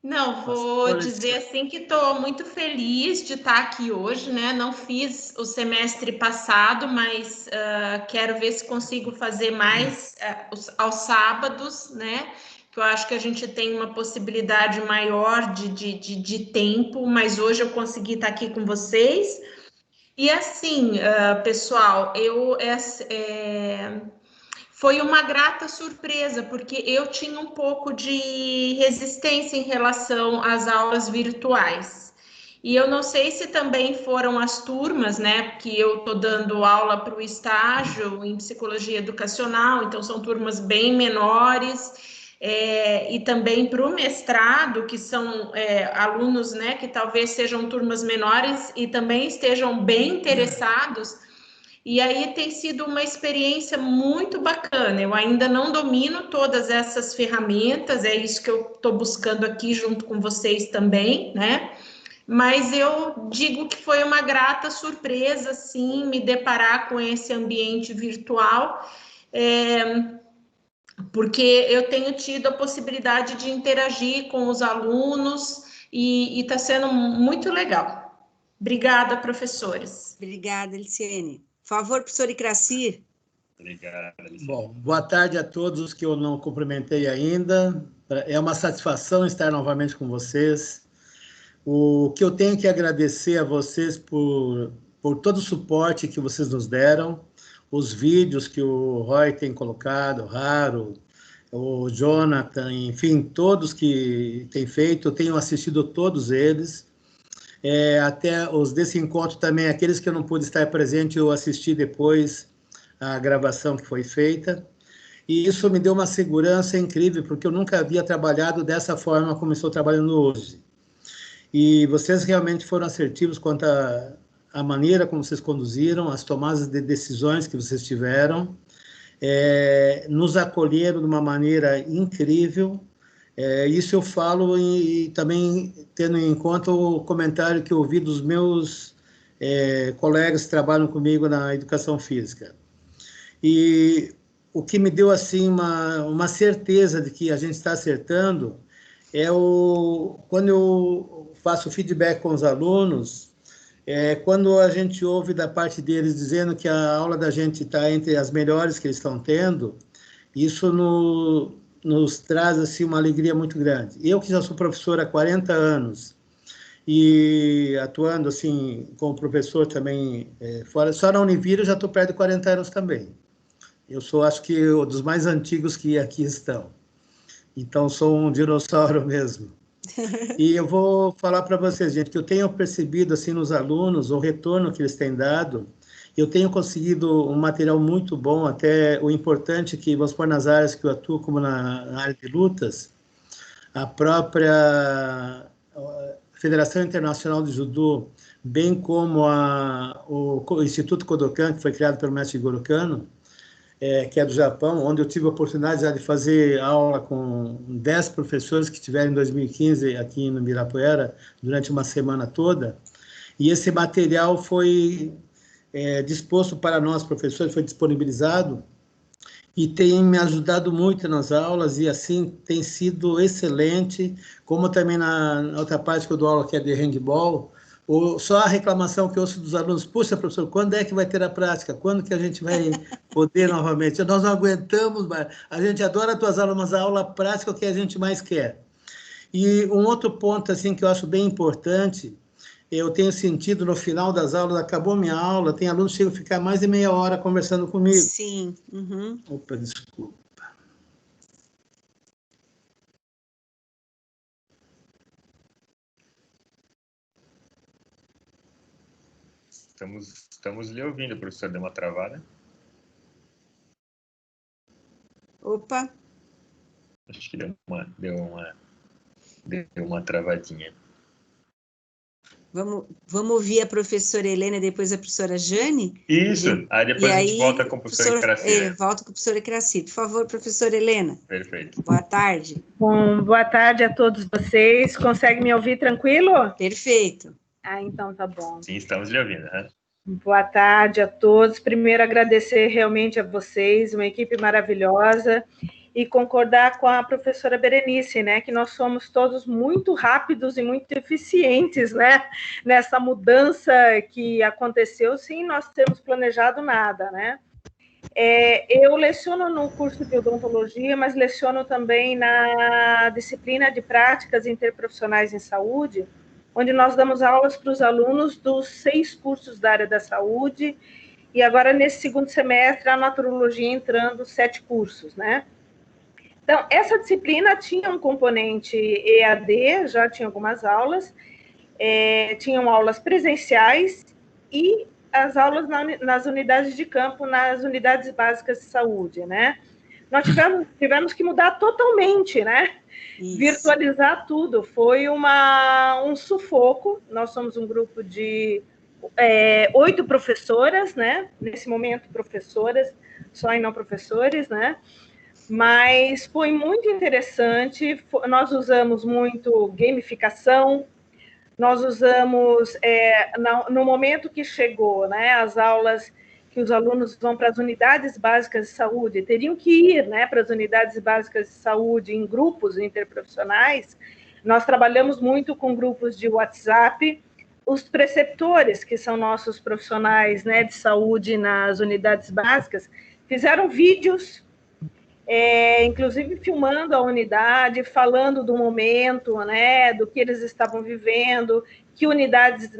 Não, vou dizer assim que estou muito feliz de estar aqui hoje, né? Não fiz o semestre passado, mas quero ver se consigo fazer mais aos sábados, né? Que eu acho que a gente tem uma possibilidade maior de tempo, mas hoje eu consegui estar aqui com vocês. E assim, pessoal, foi uma grata surpresa, porque eu tinha um pouco de resistência em relação às aulas virtuais. E eu não sei se também foram as turmas, né? Que eu estou dando aula para o estágio em psicologia educacional, então são turmas bem menores, e também para o mestrado, que são alunos, né, que talvez sejam turmas menores e também estejam bem interessados. E aí tem sido uma experiência muito bacana. Eu ainda não domino todas essas ferramentas, é isso que eu estou buscando aqui junto com vocês também, né? Mas eu digo que foi uma grata surpresa, sim, me deparar com esse ambiente virtual, porque eu tenho tido a possibilidade de interagir com os alunos e está sendo muito legal. Obrigada, professores. Obrigada, Elisiene. Por favor, professor Icracir. Obrigado, Elisiene. Bom, boa tarde a todos os que eu não cumprimentei ainda. É uma satisfação estar novamente com vocês. O que eu tenho que agradecer a vocês por todo o suporte que vocês nos deram, os vídeos que o Roy tem colocado, o Raro, o Jonathan, enfim, todos que têm feito, eu tenho assistido todos eles. Até os desse encontro também, aqueles que eu não pude estar presente, eu assisti depois a gravação que foi feita. E isso me deu uma segurança incrível, porque eu nunca havia trabalhado dessa forma como estou trabalhando hoje. E vocês realmente foram assertivos quanto à maneira como vocês conduziram, as tomadas de decisões que vocês tiveram, nos acolheram de uma maneira incrível. Isso eu falo e também tendo em conta o comentário que eu ouvi dos meus colegas que trabalham comigo na educação física. E o que me deu assim uma certeza de que a gente está acertando quando eu faço feedback com os alunos, quando a gente ouve da parte deles dizendo que a aula da gente está entre as melhores que eles estão tendo, isso nos traz assim, uma alegria muito grande. Eu que já sou professor há 40 anos e atuando assim, como professor também, fora, só na Univira eu já estou perto de 40 anos também. Eu sou, acho que, um dos mais antigos que aqui estão. Então, sou um dinossauro mesmo. E eu vou falar para vocês, gente, que eu tenho percebido assim, nos alunos o retorno que eles têm dado. Eu tenho conseguido um material muito bom, até o importante que, vamos pôr nas áreas que eu atuo, como na área de lutas, a própria Federação Internacional de Judô, bem como o Instituto Kodokan, que foi criado pelo mestre Goro Kano, que é do Japão, onde eu tive a oportunidade já de fazer aula com 10 professores que tiveram em 2015 aqui no Ibirapuera, durante uma semana toda, e esse material foi disposto para nós, professores, foi disponibilizado, e tem me ajudado muito nas aulas, e assim tem sido excelente, como também na outra parte que eu dou aula, que é de handball. Só a reclamação que eu ouço dos alunos: puxa, professor, quando é que vai ter a prática? Quando que a gente vai poder novamente? Nós não aguentamos mais. A gente adora as tuas aulas, mas a aula prática é o que a gente mais quer. E um outro ponto assim, que eu acho bem importante, eu tenho sentido no final das aulas, acabou minha aula, tem alunos que chegam a ficar mais de meia hora conversando comigo. Sim. Uhum. Opa, desculpa. Estamos lhe ouvindo, professor. Deu uma travada? Opa. Acho que deu uma travadinha. Vamos ouvir a professora Helena e depois a professora Jane? Isso, aí depois a gente volta com o professor Icracir. Volta com o professor Icracir. Por favor, professora Helena. Perfeito. Boa tarde. Bom, boa tarde a todos vocês. Consegue me ouvir tranquilo? Perfeito. Então tá bom. Sim, estamos lhe ouvindo. Né? Boa tarde a todos. Primeiro, agradecer realmente a vocês, uma equipe maravilhosa, e concordar com a professora Berenice, né, que nós somos todos muito rápidos e muito eficientes, né, nessa mudança que aconteceu sem nós termos planejado nada, né. Eu leciono no curso de odontologia, mas leciono também na disciplina de práticas interprofissionais em saúde, onde nós damos aulas para os alunos dos 6 cursos da área da saúde, e agora, nesse segundo semestre, a naturologia entrando 7 cursos, né? Então, essa disciplina tinha um componente EAD, já tinha algumas aulas, tinham aulas presenciais e as aulas nas unidades de campo, nas unidades básicas de saúde, né? Nós tivemos que mudar totalmente, né? Isso. Virtualizar tudo. Foi um sufoco. Nós somos um grupo de 8 professoras, né? Nesse momento, professoras, só e não professores, né? Mas foi muito interessante. Nós usamos muito gamificação. Nós usamos, no momento que chegou, né, as aulas que os alunos vão para as unidades básicas de saúde, teriam que ir, né, para as unidades básicas de saúde em grupos interprofissionais. Nós trabalhamos muito com grupos de WhatsApp. Os preceptores, que são nossos profissionais, né, de saúde nas unidades básicas, fizeram vídeos, inclusive filmando a unidade, falando do momento, né, do que eles estavam vivendo, que unidades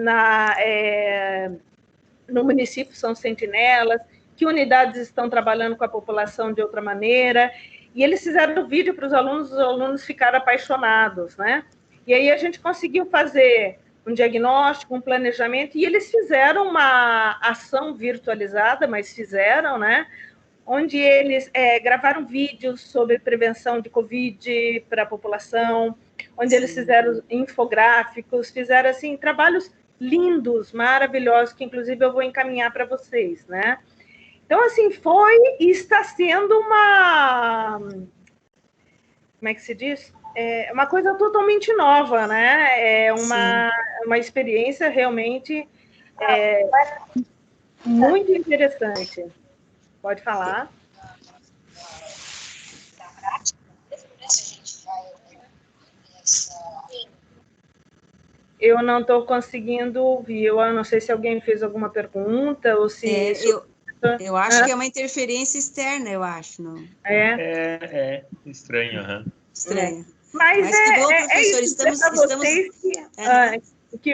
no município são sentinelas, que unidades estão trabalhando com a população de outra maneira, e eles fizeram o vídeo para os alunos ficaram apaixonados, né? E aí a gente conseguiu fazer um diagnóstico, um planejamento, e eles fizeram uma ação virtualizada, mas fizeram, né? Onde eles gravaram vídeos sobre prevenção de Covid para a população, onde eles fizeram infográficos, fizeram, assim, trabalhos lindos, maravilhosos, que, inclusive, eu vou encaminhar para vocês, né? Então, assim, foi e está sendo uma... Como é que se diz? Uma coisa totalmente nova, né? É uma experiência realmente muito interessante. Pode falar. Eu não estou conseguindo ouvir. Eu não sei se alguém fez alguma pergunta ou se... Eu acho que é uma interferência externa, eu acho. Não? Estranho. Uhum. Estranho. Mas que bom, professor.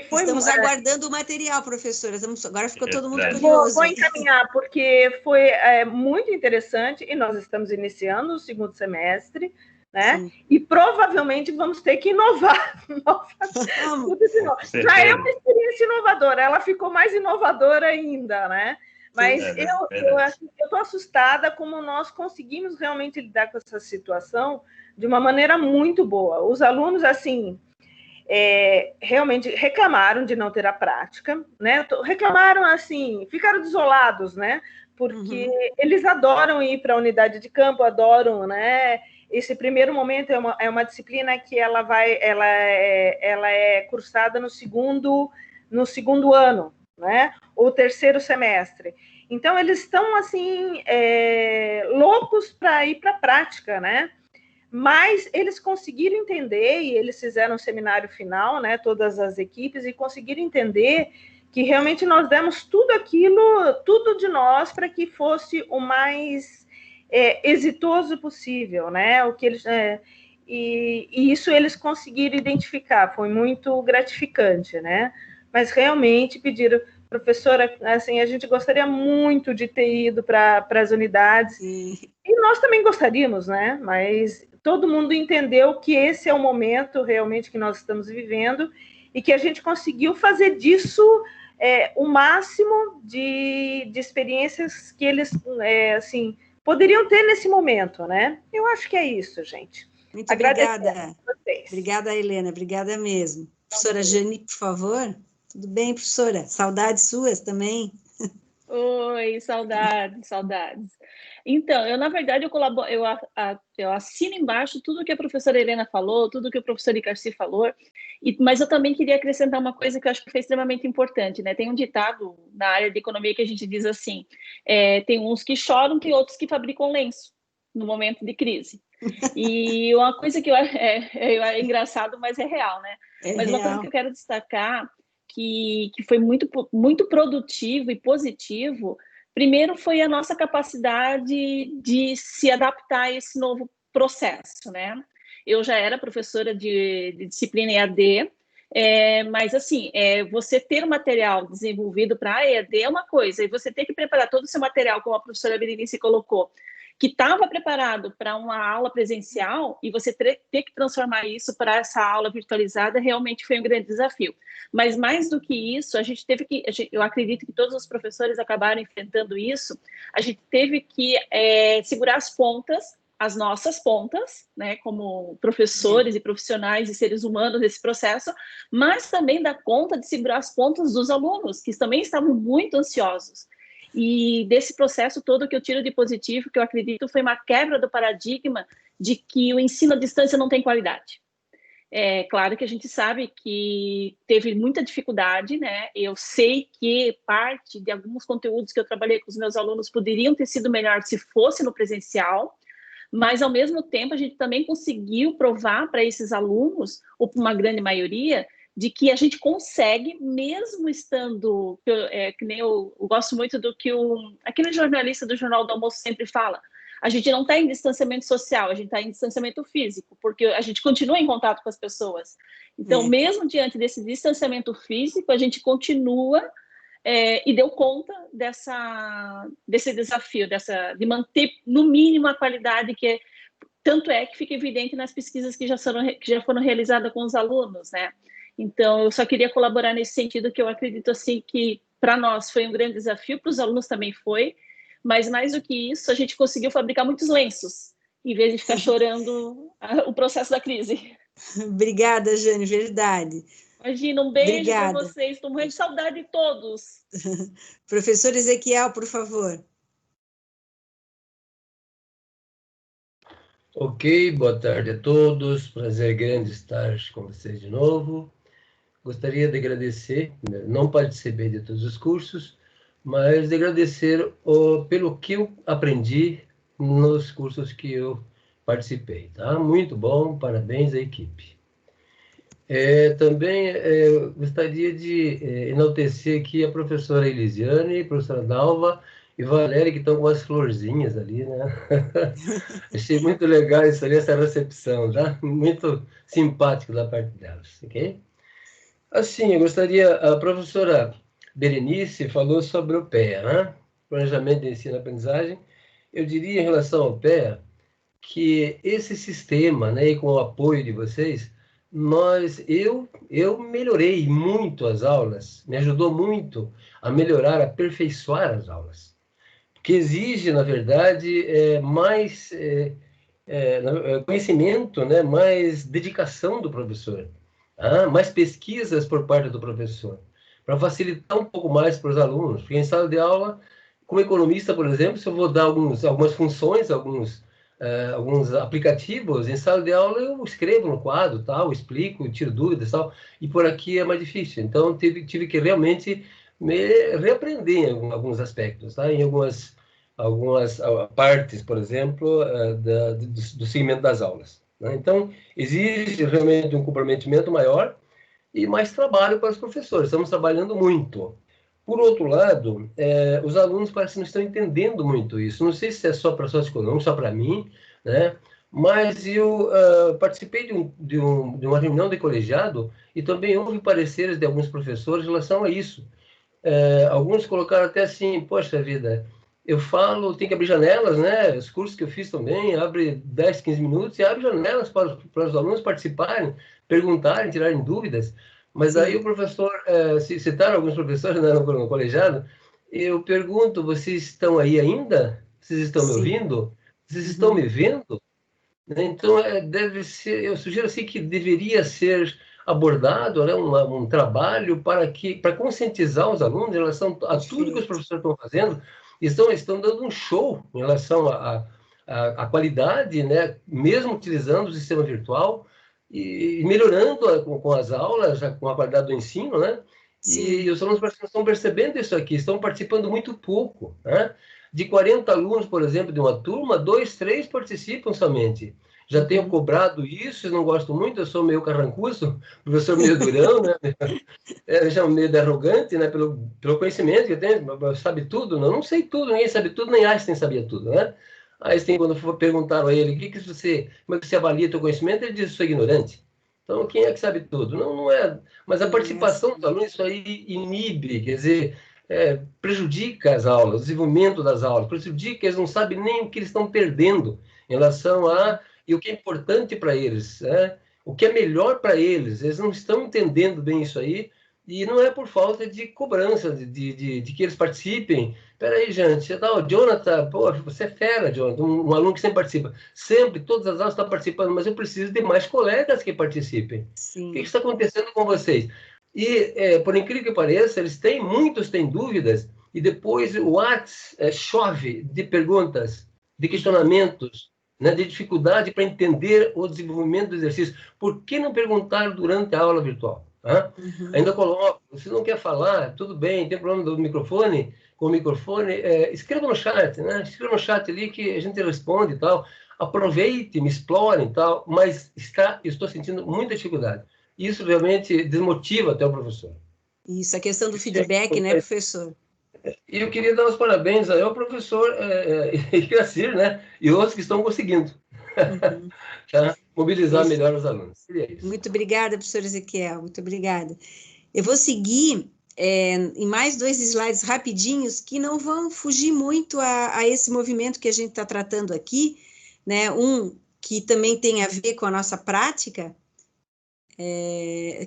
Estamos aguardando o material, professora. Agora ficou todo mundo curioso. Vou encaminhar, porque foi muito interessante e nós estamos iniciando o segundo semestre, né? Sim. E provavelmente vamos ter que inovar. Tudo de novo. Já é uma experiência inovadora, ela ficou mais inovadora ainda, né? Mas eu estou assustada como nós conseguimos realmente lidar com essa situação de uma maneira muito boa. Os alunos, assim... realmente reclamaram de não ter a prática, né? Reclamaram assim, ficaram desolados, né? Porque eles adoram ir para a unidade de campo, adoram, né? Esse primeiro momento é uma disciplina que ela é cursada no segundo ano, né? Ou terceiro semestre. Então eles estão assim loucos para ir para a prática, né? Mas eles conseguiram entender, e eles fizeram um seminário final, né, todas as equipes, e conseguiram entender que realmente nós demos tudo de nós para que fosse o mais exitoso possível, né? O que eles, e isso eles conseguiram identificar, foi muito gratificante, né? Mas realmente pediram, professora, assim, a gente gostaria muito de ter ido para as unidades, e nós também gostaríamos, né? Mas todo mundo entendeu que esse é o momento realmente que nós estamos vivendo e que a gente conseguiu fazer disso o máximo de experiências que eles assim, poderiam ter nesse momento, né? Eu acho que é isso, gente. Muito obrigada. Obrigada, Helena. Obrigada mesmo. Professora Jane, por favor. Tudo bem, professora? Saudades suas também. Oi, saudades. Então, na verdade, eu assino embaixo tudo que a professora Helena falou, tudo que o professor Icarci falou, mas eu também queria acrescentar uma coisa que eu acho que foi extremamente importante, né? Tem um ditado na área de economia que a gente diz assim, tem uns que choram, tem outros que fabricam lenço no momento de crise. E uma coisa que é engraçado, mas é real, né? Mas uma coisa que eu quero destacar, que foi muito, muito produtivo e positivo, primeiro foi a nossa capacidade de se adaptar a esse novo processo, né? Eu já era professora de disciplina EAD, Mas, assim, você ter material desenvolvido para a EAD é uma coisa, e você ter que preparar todo o seu material, como a professora Berenice colocou, que estava preparado para uma aula presencial, e você ter que transformar isso para essa aula virtualizada, realmente foi um grande desafio. Mas, mais do que isso, a gente teve que, eu acredito que todos os professores acabaram enfrentando isso, a gente teve que segurar as nossas pontas, né, como professores e profissionais e seres humanos nesse processo, mas também dar conta de segurar as pontas dos alunos, que também estavam muito ansiosos. E desse processo todo que eu tiro de positivo, que eu acredito foi uma quebra do paradigma de que o ensino à distância não tem qualidade. Claro que a gente sabe que teve muita dificuldade, né? Eu sei que parte de alguns conteúdos que eu trabalhei com os meus alunos poderiam ter sido melhor se fosse no presencial, mas, ao mesmo tempo, a gente também conseguiu provar para esses alunos, ou para uma grande maioria, de que a gente consegue, mesmo estando... que nem eu gosto muito do que aquele jornalista do Jornal do Almoço sempre fala, a gente não está em distanciamento social, a gente está em distanciamento físico, porque a gente continua em contato com as pessoas. Então, mesmo diante desse distanciamento físico, a gente continua... e deu conta desse desafio, de manter, no mínimo, a qualidade tanto é que fica evidente nas pesquisas que já foram realizadas com os alunos, né? Então, eu só queria colaborar nesse sentido, que eu acredito, assim, que para nós foi um grande desafio, para os alunos também foi, mas mais do que isso, a gente conseguiu fabricar muitos lenços, em vez de ficar chorando o processo da crise. Obrigada, Jane, verdade. Imagina, um beijo para vocês. Estou morrendo de saudade de todos. Professor Ezequiel, por favor. Ok, boa tarde a todos. Prazer grande estar com vocês de novo. Gostaria de agradecer, não participei de todos os cursos, mas de agradecer pelo que eu aprendi nos cursos que eu participei. Tá? Muito bom, parabéns à equipe. Também gostaria de enaltecer aqui a professora Elisiane, a professora Dalva e Valéria, que estão com as florzinhas ali, né? Achei muito legal isso ali, essa recepção, tá? Muito simpático da parte delas, ok? Assim, eu gostaria, a professora Berenice falou sobre o PEA, né? Planejamento de Ensino e Aprendizagem. Eu diria, em relação ao PEA, que esse sistema, né, e com o apoio de vocês, eu melhorei muito as aulas, me ajudou muito a melhorar, a aperfeiçoar as aulas, que exige, na verdade, mais conhecimento, né, mais dedicação do professor, mais pesquisas por parte do professor, para facilitar um pouco mais para os alunos, porque em sala de aula, como economista, por exemplo, se eu vou dar algumas funções, alguns aplicativos, em sala de aula eu escrevo no quadro, tal, explico, tiro dúvidas, tal, e por aqui é mais difícil. Então, tive que realmente me reaprender em alguns aspectos, tá? Em algumas partes, por exemplo, do segmento das aulas, né? Então, exige realmente um comprometimento maior e mais trabalho para os professores. Estamos trabalhando muito. Por outro lado, os alunos parecem que não estão entendendo muito isso. Não sei se é só para socioeconômico, só para mim, né? Mas eu participei de uma reunião de colegiado e também houve pareceres de alguns professores em relação a isso. Alguns colocaram até assim, poxa vida, eu falo, tem que abrir janelas, né? Os cursos que eu fiz também, abre 10, 15 minutos e abre janelas para os alunos participarem, perguntarem, tirarem dúvidas. Mas aí o professor, citaram alguns professores, né, no colegiado, eu pergunto, vocês estão aí ainda? Vocês estão me ouvindo? Vocês estão me vendo? Então, deve ser, eu sugiro assim que deveria ser abordado, né, um trabalho para conscientizar os alunos em relação a tudo que os professores estão fazendo, estão dando um show em relação à qualidade, né, mesmo utilizando o sistema virtual, e melhorando com as aulas, com a qualidade do ensino, né? E os alunos estão percebendo isso aqui, estão participando muito pouco, né? De 40 alunos, por exemplo, de uma turma, 2, 3 participam somente. Já tenho cobrado isso, não gosto muito, eu sou meio carrancudo, professor meio durão, né? Eu chamo meio de arrogante, né? Pelo conhecimento que eu tenho, sabe tudo? Não sei tudo, ninguém sabe tudo, nem Einstein sabia tudo, né? Aí, quando perguntaram a ele, como é que você avalia o seu conhecimento, ele disse, sou ignorante. Então, quem é que sabe tudo? Não é. Mas a participação dos alunos, isso aí inibe, quer dizer, prejudica as aulas, o desenvolvimento das aulas, prejudica, eles não sabem nem o que eles estão perdendo em relação a... E o que é importante para eles, né? O que é melhor para eles, eles não estão entendendo bem isso aí, e não é por falta de cobrança, de que eles participem. Espera aí, gente, o Jonathan, pô, você é fera, Jonathan, um aluno que sempre participa. Sempre, todas as aulas está participando, mas eu preciso de mais colegas que participem. Sim. O que está acontecendo com vocês? E, por incrível que pareça, muitos têm dúvidas, e depois o WhatsApp chove de perguntas, de questionamentos, né, de dificuldade para entender o desenvolvimento do exercício. Por que não perguntar durante a aula virtual? Ainda coloco, se não quer falar, tudo bem, tem problema do microfone, com o microfone, escreva no chat, né? Escreva no chat ali que a gente responde e tal. Aproveite, me explore e tal, mas eu estou sentindo muita dificuldade. Isso realmente desmotiva até o professor. Isso, a questão do feedback, né, professor? E eu queria dar os parabéns ao professor Icacir, né? E outros que estão conseguindo tá? Mobilizar melhor os alunos. Seria isso. Muito obrigada, professor Ezequiel, muito obrigada. Eu vou seguir em mais 2 slides rapidinhos que não vão fugir muito a esse movimento que a gente está tratando aqui, né? Um que também tem a ver com a nossa prática,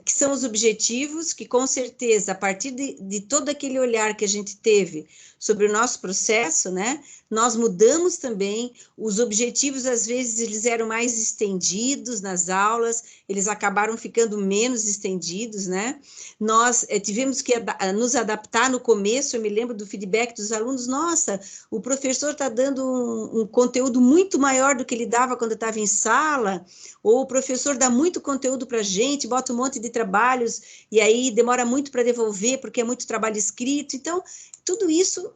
que são os objetivos, que com certeza, a partir de todo aquele olhar que a gente teve sobre o nosso processo, né, nós mudamos também, os objetivos às vezes eles eram mais estendidos nas aulas, eles acabaram ficando menos estendidos, né, nós tivemos que nos adaptar no começo, eu me lembro do feedback dos alunos, nossa, o professor está dando um conteúdo muito maior do que ele dava quando estava em sala, ou o professor dá muito conteúdo para a gente, bota um monte de trabalhos, e aí demora muito para devolver, porque é muito trabalho escrito, então, tudo isso,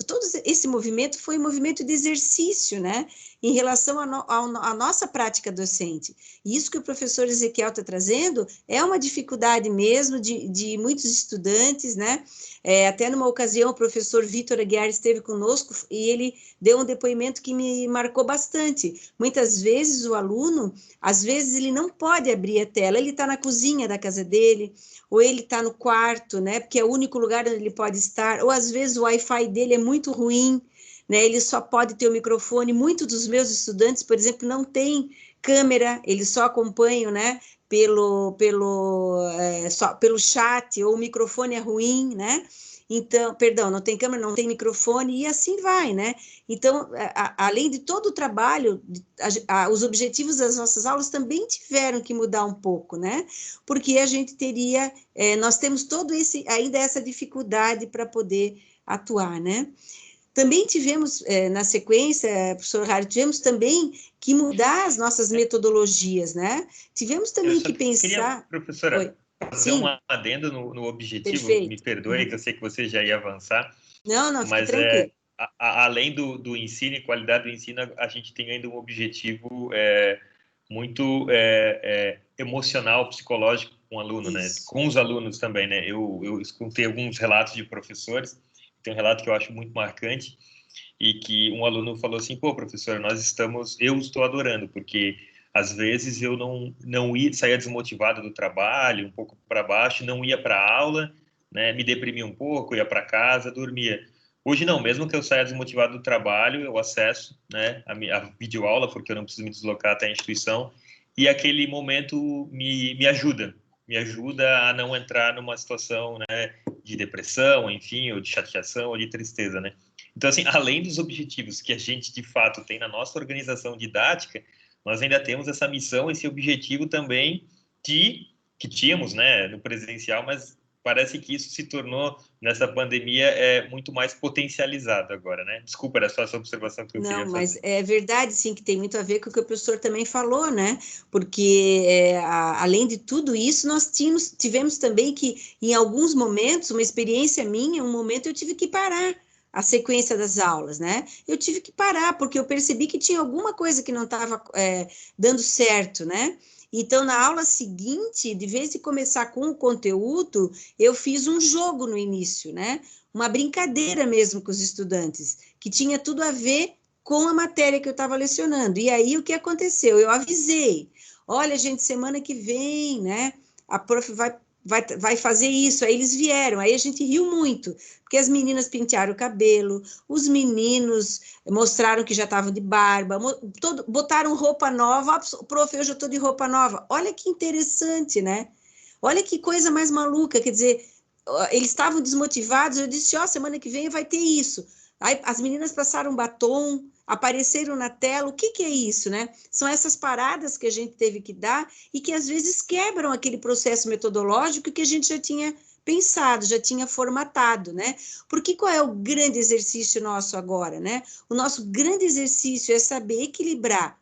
todo esse movimento foi um movimento de exercício, né, em relação à nossa prática docente. E isso que o professor Ezequiel está trazendo é uma dificuldade mesmo de muitos estudantes, né, até numa ocasião o professor Vitor Aguiar esteve conosco e ele deu um depoimento que me marcou bastante. Muitas vezes o aluno, às vezes ele não pode abrir a tela, ele está na cozinha da casa dele, ou ele está no quarto, né, porque é o único lugar onde ele pode estar, ou às vezes o Wi-Fi dele é muito ruim, né, ele só pode ter o microfone. Muitos dos meus estudantes, por exemplo, não têm câmera, eles só acompanham, né, pelo chat, ou o microfone é ruim, né, então, perdão, não tem câmera, não tem microfone, e assim vai, né, então, além de todo o trabalho, os objetivos das nossas aulas também tiveram que mudar um pouco, né, porque a gente teria, nós temos ainda essa dificuldade para poder atuar, né. Também tivemos, na sequência, professor Harry, tivemos também que mudar as nossas metodologias, né? Tivemos também que pensar... Professora, fazer um adendo no objetivo, Perfeito. Me perdoe, que eu sei que você já ia avançar. Não, mas tranquilo. Além do ensino e qualidade do ensino, a gente tem ainda um objetivo muito emocional, psicológico com o aluno, né? Com os alunos também, né? Eu escutei alguns relatos de professores. Tem um relato que eu acho muito marcante e que um aluno falou assim: pô, professor, eu estou adorando, porque às vezes eu não saía desmotivado do trabalho, um pouco para baixo, não ia para a aula, né, me deprimia um pouco, ia para casa, dormia. Hoje não, mesmo que eu saia desmotivado do trabalho, eu acesso, né, a videoaula, porque eu não preciso me deslocar até a instituição, e aquele momento me ajuda a não entrar numa situação, né, de depressão, enfim, ou de chateação, ou de tristeza, né? Então, assim, além dos objetivos que a gente, de fato, tem na nossa organização didática, nós ainda temos essa missão, esse objetivo também que tínhamos, né, no presencial, mas parece que isso se tornou, nessa pandemia, muito mais potencializado agora, né? Desculpa, era só essa observação que eu queria fazer. Não, mas é verdade, sim, que tem muito a ver com o que o professor também falou, né? Porque, além de tudo isso, nós tivemos também que, em alguns momentos, uma experiência minha, um momento eu tive que parar a sequência das aulas, né? Eu tive que parar, porque eu percebi que tinha alguma coisa que não estava dando certo, né? Então, na aula seguinte, de vez de começar com o conteúdo, eu fiz um jogo no início, né? Uma brincadeira mesmo com os estudantes, que tinha tudo a ver com a matéria que eu estava lecionando. E aí, o que aconteceu? Eu avisei, olha, gente, semana que vem, né, a prof vai fazer isso. Aí eles vieram, aí a gente riu muito, porque as meninas pentearam o cabelo, os meninos mostraram que já estavam de barba, botaram roupa nova, prof, hoje eu estou de roupa nova. Olha que interessante, né? Olha que coisa mais maluca, quer dizer, eles estavam desmotivados, eu disse, ó, semana que vem vai ter isso. Aí as meninas passaram batom, apareceram na tela, o que é isso, né? São essas paradas que a gente teve que dar e que às vezes quebram aquele processo metodológico que a gente já tinha pensado, já tinha formatado, né? Porque qual é o grande exercício nosso agora, né? O nosso grande exercício é saber equilibrar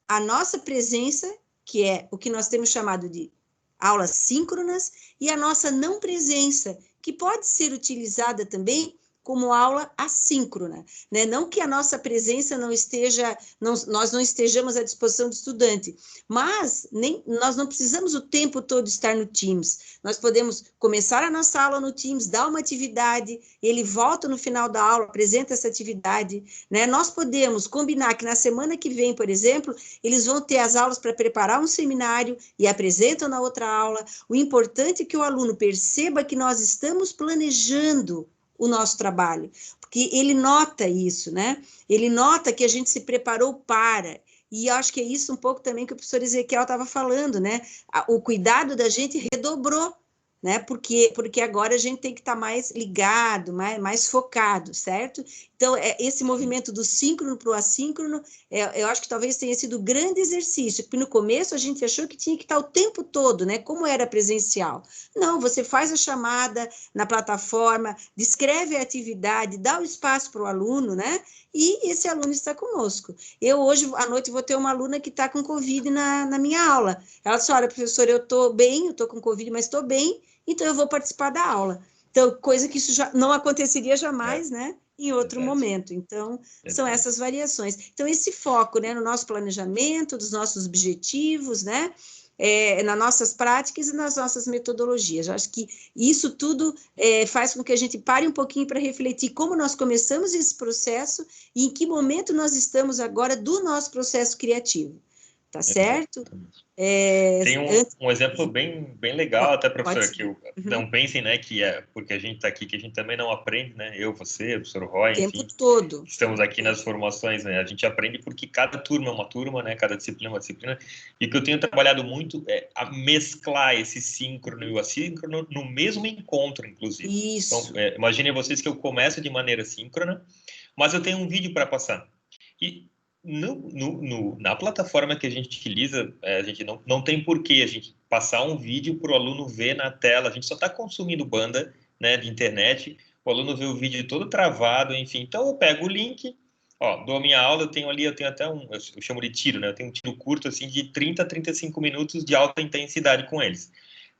a nossa presença, que é o que nós temos chamado de aulas síncronas, e a nossa não presença, que pode ser utilizada também como aula assíncrona, né? Não que a nossa presença não esteja, nós não estejamos à disposição do estudante, mas nós não precisamos o tempo todo estar no Teams. Nós podemos começar a nossa aula no Teams, dar uma atividade, ele volta no final da aula, apresenta essa atividade, né? Nós podemos combinar que na semana que vem, por exemplo, eles vão ter as aulas para preparar um seminário e apresentam na outra aula. O importante é que o aluno perceba que nós estamos planejando o nosso trabalho, porque ele nota isso, né? Ele nota que a gente se preparou para, e eu acho que é isso um pouco também que o professor Ezequiel estava falando, né? O cuidado da gente redobrou, né? Porque agora a gente tem que estar mais ligado, mais focado, certo? Então, esse movimento do síncrono para o assíncrono, eu acho que talvez tenha sido um grande exercício, porque no começo a gente achou que tinha que estar o tempo todo, né? Como era presencial. Não, você faz a chamada na plataforma, descreve a atividade, dá o espaço para o aluno, né? E esse aluno está conosco. Eu hoje à noite vou ter uma aluna que está com Covid na minha aula. Ela disse, olha, professora, eu estou bem, eu estou com Covid, mas estou bem, então eu vou participar da aula. Então, coisa que isso já não aconteceria jamais, né? Em outro momento. Então, são essas variações. Então, esse foco, né, no nosso planejamento, dos nossos objetivos, né? Nas nossas práticas e nas nossas metodologias. Eu acho que isso tudo faz com que a gente pare um pouquinho para refletir como nós começamos esse processo e em que momento nós estamos agora do nosso processo criativo. Tá certo? Tem um exemplo bem legal, até, professor, que não pensem, né, que é porque a gente está aqui, que a gente também não aprende, né? Eu, você, o professor Roy, enfim. O tempo todo. Estamos aqui nas formações, né? A gente aprende porque cada turma é uma turma, né? Cada disciplina é uma disciplina. E o que eu tenho trabalhado muito é a mesclar esse síncrono e o assíncrono no mesmo encontro, inclusive. Isso. Então, imaginem vocês que eu começo de maneira síncrona, mas eu tenho um vídeo para passar. E na plataforma que a gente utiliza, a gente não tem por que a gente passar um vídeo para o aluno ver na tela, a gente só está consumindo banda, né, de internet, o aluno vê o vídeo todo travado, enfim. Então, eu pego o link, dou a minha aula, eu tenho até eu chamo de tiro, né, eu tenho um tiro curto, assim, de 30 a 35 minutos de alta intensidade com eles.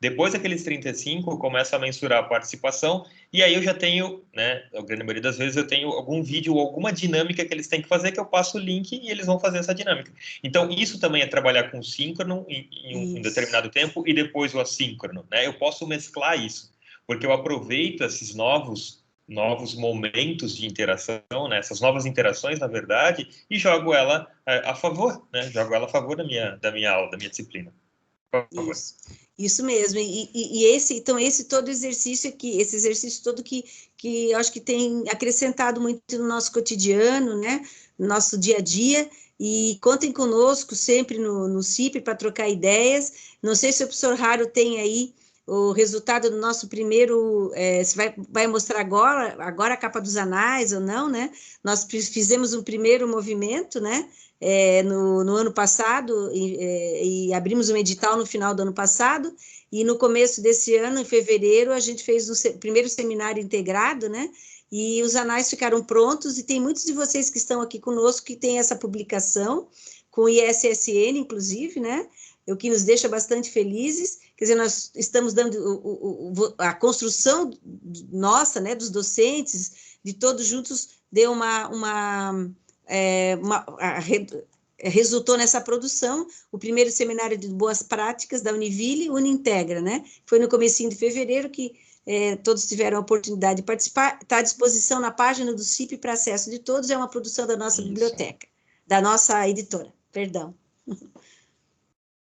Depois daqueles 35, eu começo a mensurar a participação, e aí eu já tenho, né, a grande maioria das vezes eu tenho algum vídeo ou alguma dinâmica que eles têm que fazer, que eu passo o link e eles vão fazer essa dinâmica. Então, isso também é trabalhar com o síncrono em um determinado tempo e depois o assíncrono, né? Eu posso mesclar isso, porque eu aproveito esses novos momentos de interação, né, essas novas interações, na verdade, e jogo ela a favor, né? Jogo ela a favor da minha aula, da minha disciplina. Isso mesmo, e esse todo exercício aqui, esse exercício todo que eu acho que tem acrescentado muito no nosso cotidiano, né, no nosso dia a dia, e contem conosco sempre no CIP para trocar ideias. Não sei se o professor Raro tem aí o resultado do nosso primeiro, se vai mostrar agora a capa dos anais ou não, né? Nós fizemos um primeiro movimento, né? No ano passado, e abrimos um edital no final do ano passado, e no começo desse ano, em fevereiro, a gente fez o primeiro seminário integrado, né? E os anais ficaram prontos, e tem muitos de vocês que estão aqui conosco que têm essa publicação, com o ISSN, inclusive, né? O que nos deixa bastante felizes. Quer dizer, nós estamos dando a construção nossa, né, dos docentes, de todos juntos, deu resultou nessa produção, o primeiro seminário de boas práticas da Univille, Unintegra, né? Foi no comecinho de fevereiro que todos tiveram a oportunidade de participar, está à disposição na página do CIP para acesso de todos, é uma produção da nossa biblioteca, da nossa editora, perdão.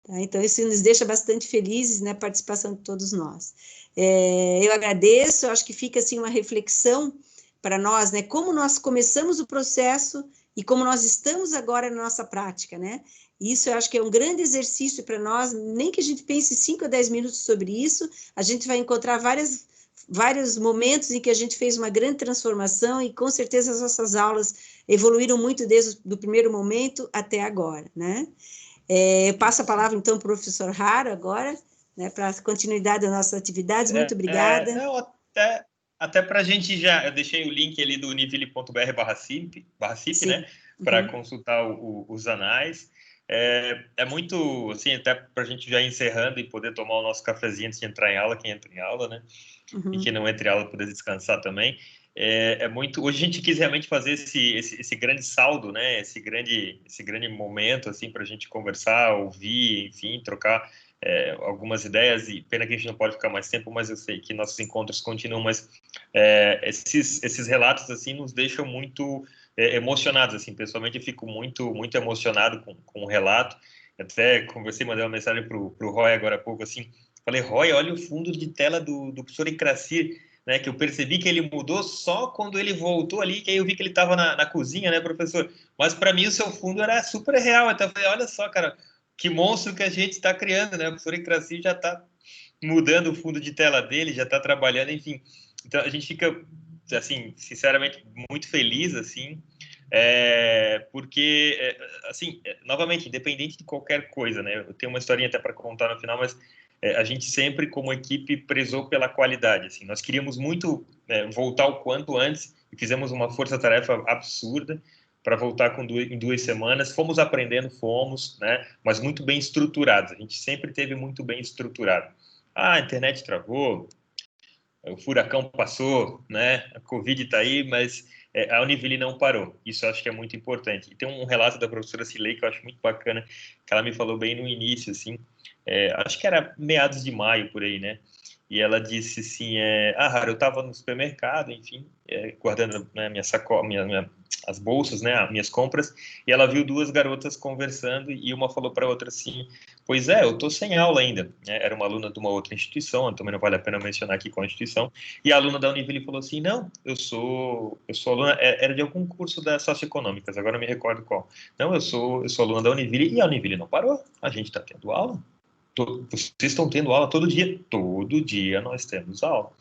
Tá? Então, isso nos deixa bastante felizes, né, a participação de todos nós. Eu agradeço, acho que fica assim uma reflexão para nós, né, como nós começamos o processo e como nós estamos agora na nossa prática, né? Isso eu acho que é um grande exercício para nós, nem que a gente pense 5 a 10 minutos sobre isso, a gente vai encontrar vários momentos em que a gente fez uma grande transformação e com certeza as nossas aulas evoluíram muito desde o primeiro momento até agora, né? Eu passo a palavra então para o professor Haro agora, né, para a continuidade das nossas atividades. Muito obrigada. Não, até para a gente já, eu deixei o link ali do univille.br/CIP, né, para consultar os anais. É muito, assim, até para a gente já ir encerrando e poder tomar o nosso cafezinho antes de entrar em aula, quem entra em aula, né, e quem não entra em aula poder descansar também. Muito, hoje a gente quis realmente fazer esse grande saldo, né, esse grande momento, assim, para a gente conversar, ouvir, enfim, trocar algumas ideias, e pena que a gente não pode ficar mais tempo, mas eu sei que nossos encontros continuam, mas esses relatos, assim, nos deixam muito emocionados, assim, pessoalmente eu fico muito emocionado com o relato. Até conversei, mandei uma mensagem para o Roy agora há pouco, assim, falei, Roy, olha o fundo de tela do professor Icracir, né, que eu percebi que ele mudou só quando ele voltou ali, que aí eu vi que ele estava na cozinha, né, professor? Mas para mim o seu fundo era super real, então eu falei, olha só, cara, que monstro que a gente está criando, né? O professor Icracir já está mudando o fundo de tela dele, já está trabalhando, enfim. Então, a gente fica, assim, sinceramente, muito feliz, assim, porque, assim, novamente, independente de qualquer coisa, né? Eu tenho uma historinha até para contar no final, mas a gente sempre, como equipe, prezou pela qualidade, assim. Nós queríamos muito voltar o quanto antes e fizemos uma força-tarefa absurda para voltar em 2 semanas. Fomos aprendendo, né? Mas muito bem estruturados. A gente sempre teve muito bem estruturado. A internet travou, o furacão passou, né? A Covid está aí, mas a Univille não parou. Isso eu acho que é muito importante. E tem um relato da professora Cilei que eu acho muito bacana, que ela me falou bem no início, assim, acho que era meados de maio, por aí, né? E ela disse assim, Haro, eu estava no supermercado, enfim, guardando, né, minha sacola, as bolsas, né, minhas compras, e ela viu 2 garotas conversando e uma falou para a outra assim, pois eu tô sem aula ainda, era uma aluna de uma outra instituição, também não vale a pena mencionar aqui qual instituição, e a aluna da Univille falou assim, não, eu sou aluna, era de algum curso das socioeconômicas, agora eu me recordo qual, não, eu sou aluna da Univille, e a Univille não parou, a gente está tendo aula, vocês estão tendo aula todo dia nós temos aula,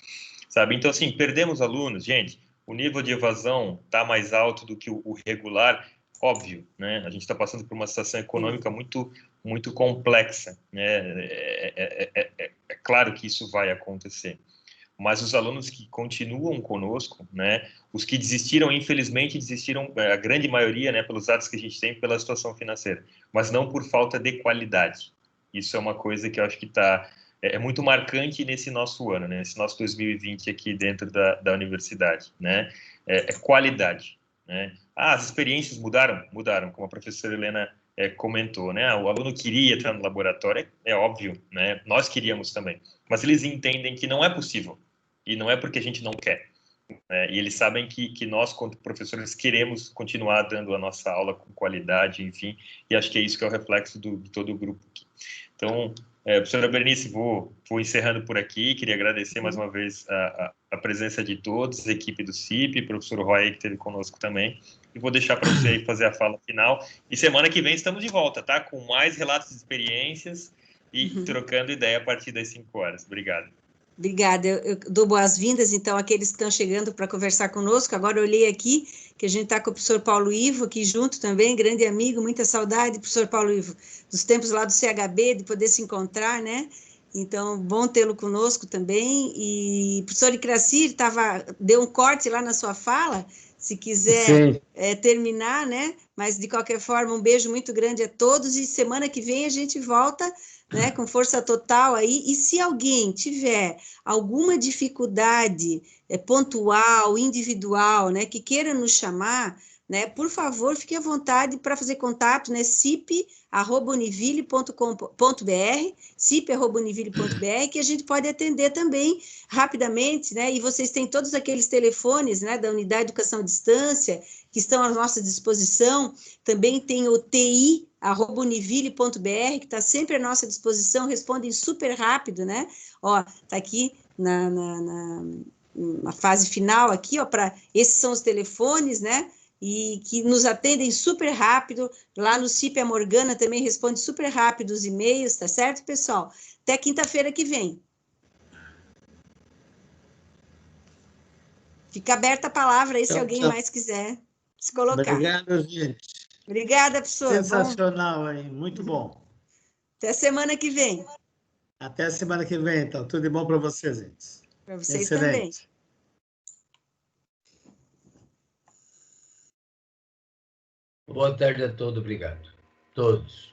sabe, então assim, perdemos alunos, gente, o nível de evasão está mais alto do que o regular, óbvio, né? A gente está passando por uma situação econômica muito complexa, né? É claro que isso vai acontecer, mas os alunos que continuam conosco, né? Os que desistiram, infelizmente, desistiram, a grande maioria, né? Pelos dados que a gente tem, pela situação financeira, mas não por falta de qualidade. Isso é uma coisa que eu acho que é muito marcante nesse nosso ano, né? Esse nosso 2020 aqui dentro da universidade, né? Qualidade, né? As experiências mudaram, como a professora Helena comentou, né? O aluno queria estar no laboratório, é óbvio, né? Nós queríamos também, mas eles entendem que não é possível e não é porque a gente não quer, né? E eles sabem que nós, como professores, queremos continuar dando a nossa aula com qualidade, enfim, e acho que é isso que é o reflexo de todo o grupo aqui. Então, professora Berenice, vou encerrando por aqui. Queria agradecer mais uma vez a presença de todos, a equipe do CIP, professor Roy, que esteve conosco também. E vou deixar para você aí fazer a fala final. E semana que vem estamos de volta, tá? Com mais relatos de experiências e trocando ideia a partir das 5 horas. Obrigado. Obrigada, eu dou boas-vindas, então, àqueles que estão chegando para conversar conosco. Agora eu olhei aqui, que a gente está com o professor Paulo Ivo aqui junto também, grande amigo, muita saudade, professor Paulo Ivo, dos tempos lá do CHB, de poder se encontrar, né? Então, bom tê-lo conosco também. E o professor Icracir deu um corte lá na sua fala, se quiser terminar, né? Mas, de qualquer forma, um beijo muito grande a todos e semana que vem a gente volta, né, com força total aí, e se alguém tiver alguma dificuldade pontual, individual, né, que queira nos chamar, né? Por favor, fique à vontade para fazer contato, né? cip@univille.com.br, cip@univille.br, que a gente pode atender também rapidamente, né? E vocês têm todos aqueles telefones, né, da Unidade de Educação à Distância, que estão à nossa disposição. Também tem o ti@univille.br, que está sempre à nossa disposição, respondem super rápido, né? Ó, tá aqui na fase final aqui, ó, esses são os telefones, né? E que nos atendem super rápido. Lá no CIP, a Morgana também responde super rápido os e-mails, tá certo, pessoal? Até quinta-feira que vem. Fica aberta a palavra aí, se alguém mais quiser se colocar. Obrigado, gente. Obrigada, professor. Sensacional, hein? Muito bom. Até semana que vem. Até semana que vem, então. Tudo de bom para vocês, gente. Para vocês Excelente. também. Boa tarde a todos, obrigado. Todos.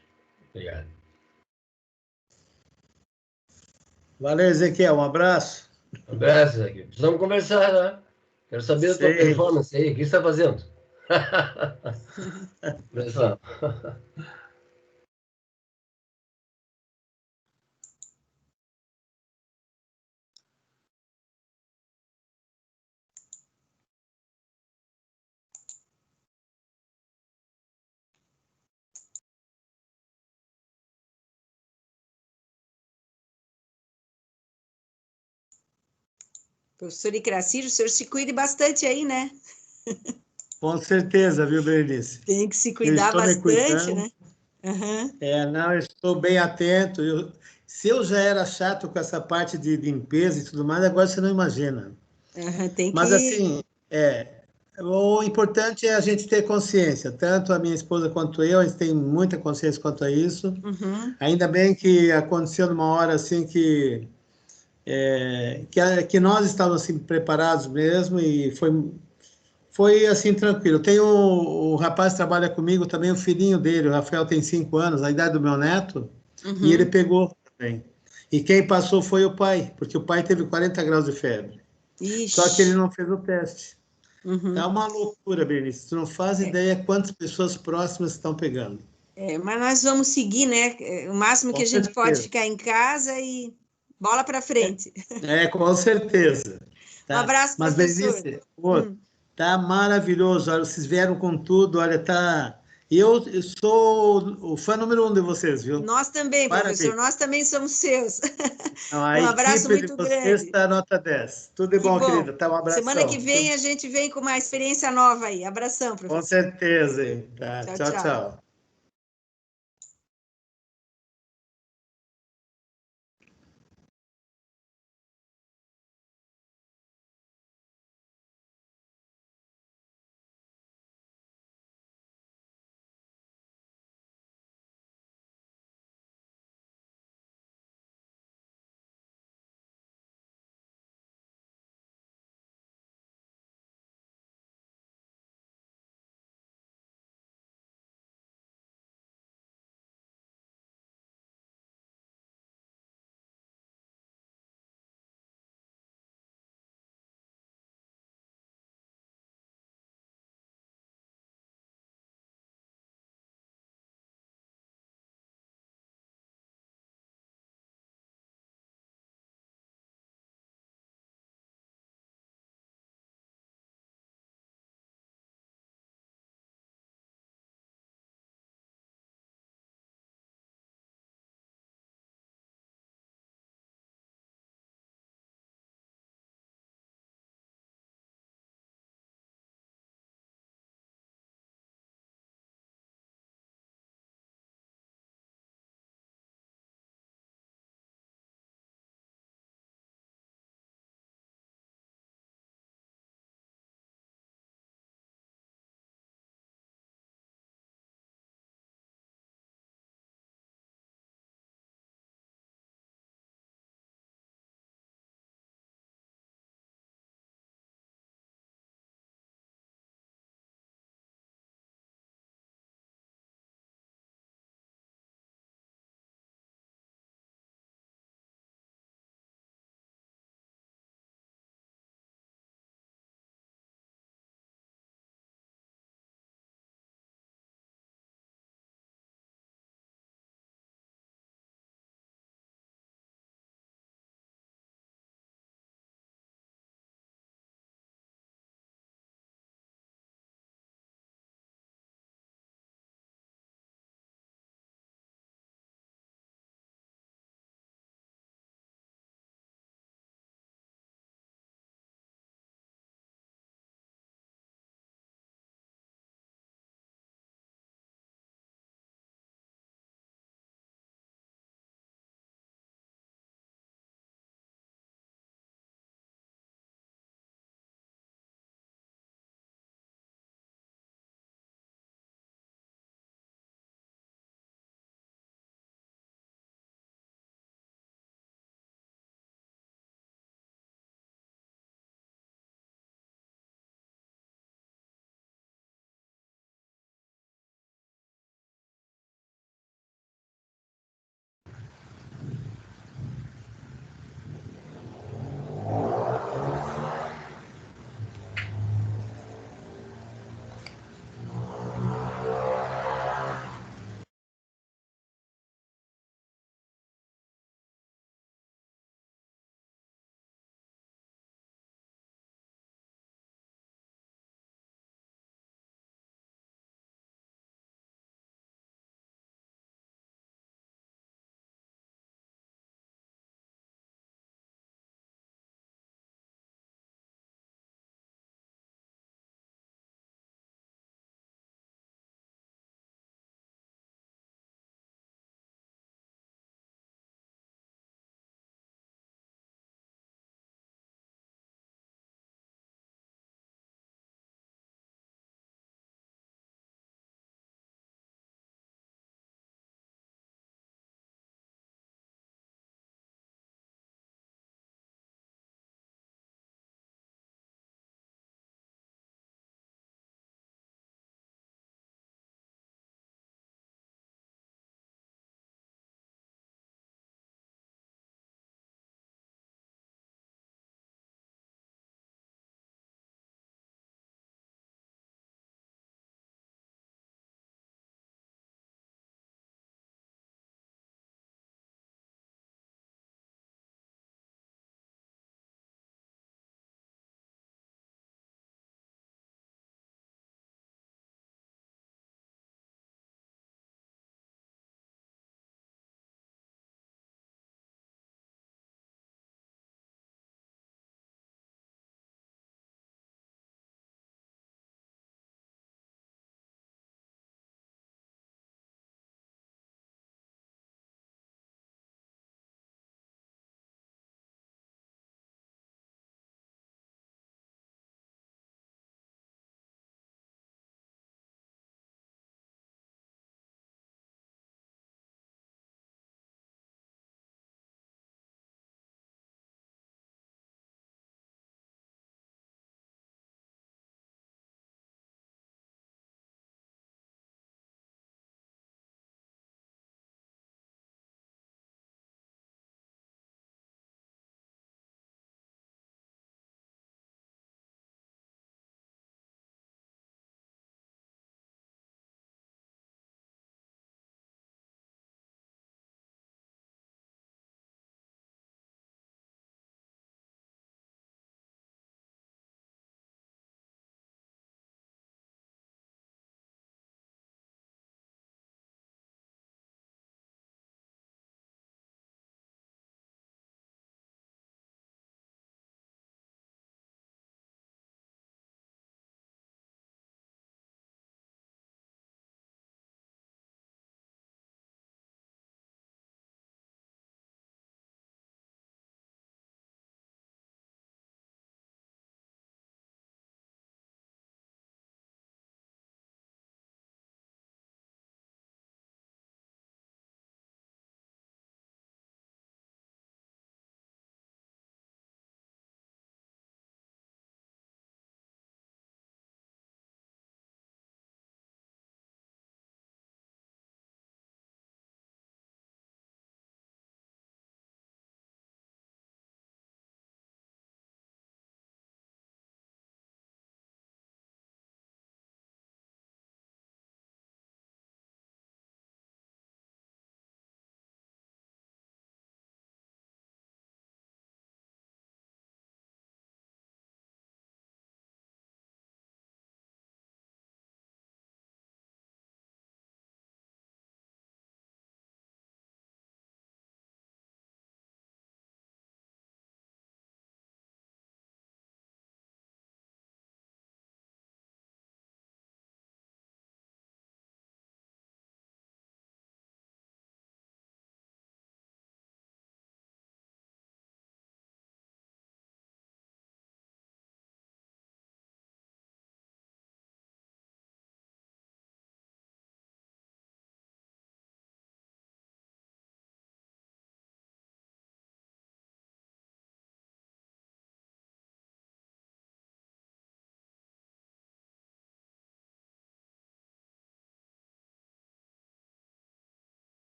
Obrigado. Valeu, Ezequiel. Um abraço. Um abraço, aqui. Precisamos conversar, né? Quero saber da tua performance aí. O que você está fazendo? Pessoal. Professor Icracir, o senhor se cuide bastante aí, né? Com certeza, viu, Berenice? Tem que se cuidar bastante, né? Uhum. Não, eu estou bem atento. Se eu já era chato com essa parte de limpeza e tudo mais, agora você não imagina. Uhum, Mas, assim, o importante é a gente ter consciência. Tanto a minha esposa quanto eu, a gente tem muita consciência quanto a isso. Uhum. Ainda bem que aconteceu numa hora assim que nós estávamos assim, preparados mesmo e foi assim, tranquilo. Tem o rapaz que trabalha comigo também, o filhinho dele, o Rafael tem 5 anos, a idade do meu neto, e ele pegou também. E quem passou foi o pai, porque o pai teve 40 graus de febre. Ixi. Só que ele não fez o teste. É uma loucura, Berenice. Tu não faz ideia quantas pessoas próximas estão pegando. Mas nós vamos seguir, né? O máximo que a gente pode ficar em casa e bola para frente. Com certeza. Tá? Um abraço, mas, professor. Berenice, tá maravilhoso. Olha, vocês vieram com tudo. Olha, tá... Eu sou o fã número 1 de vocês, viu? Nós também, Parabéns. professor. Nós também somos seus. Não, um abraço muito grande. Vocês está nota 10. Tudo de bom, querida. Tá, um abração. Semana que vem a gente vem com uma experiência nova aí. Abração, professor. Com certeza. Tá. Tchau, tchau.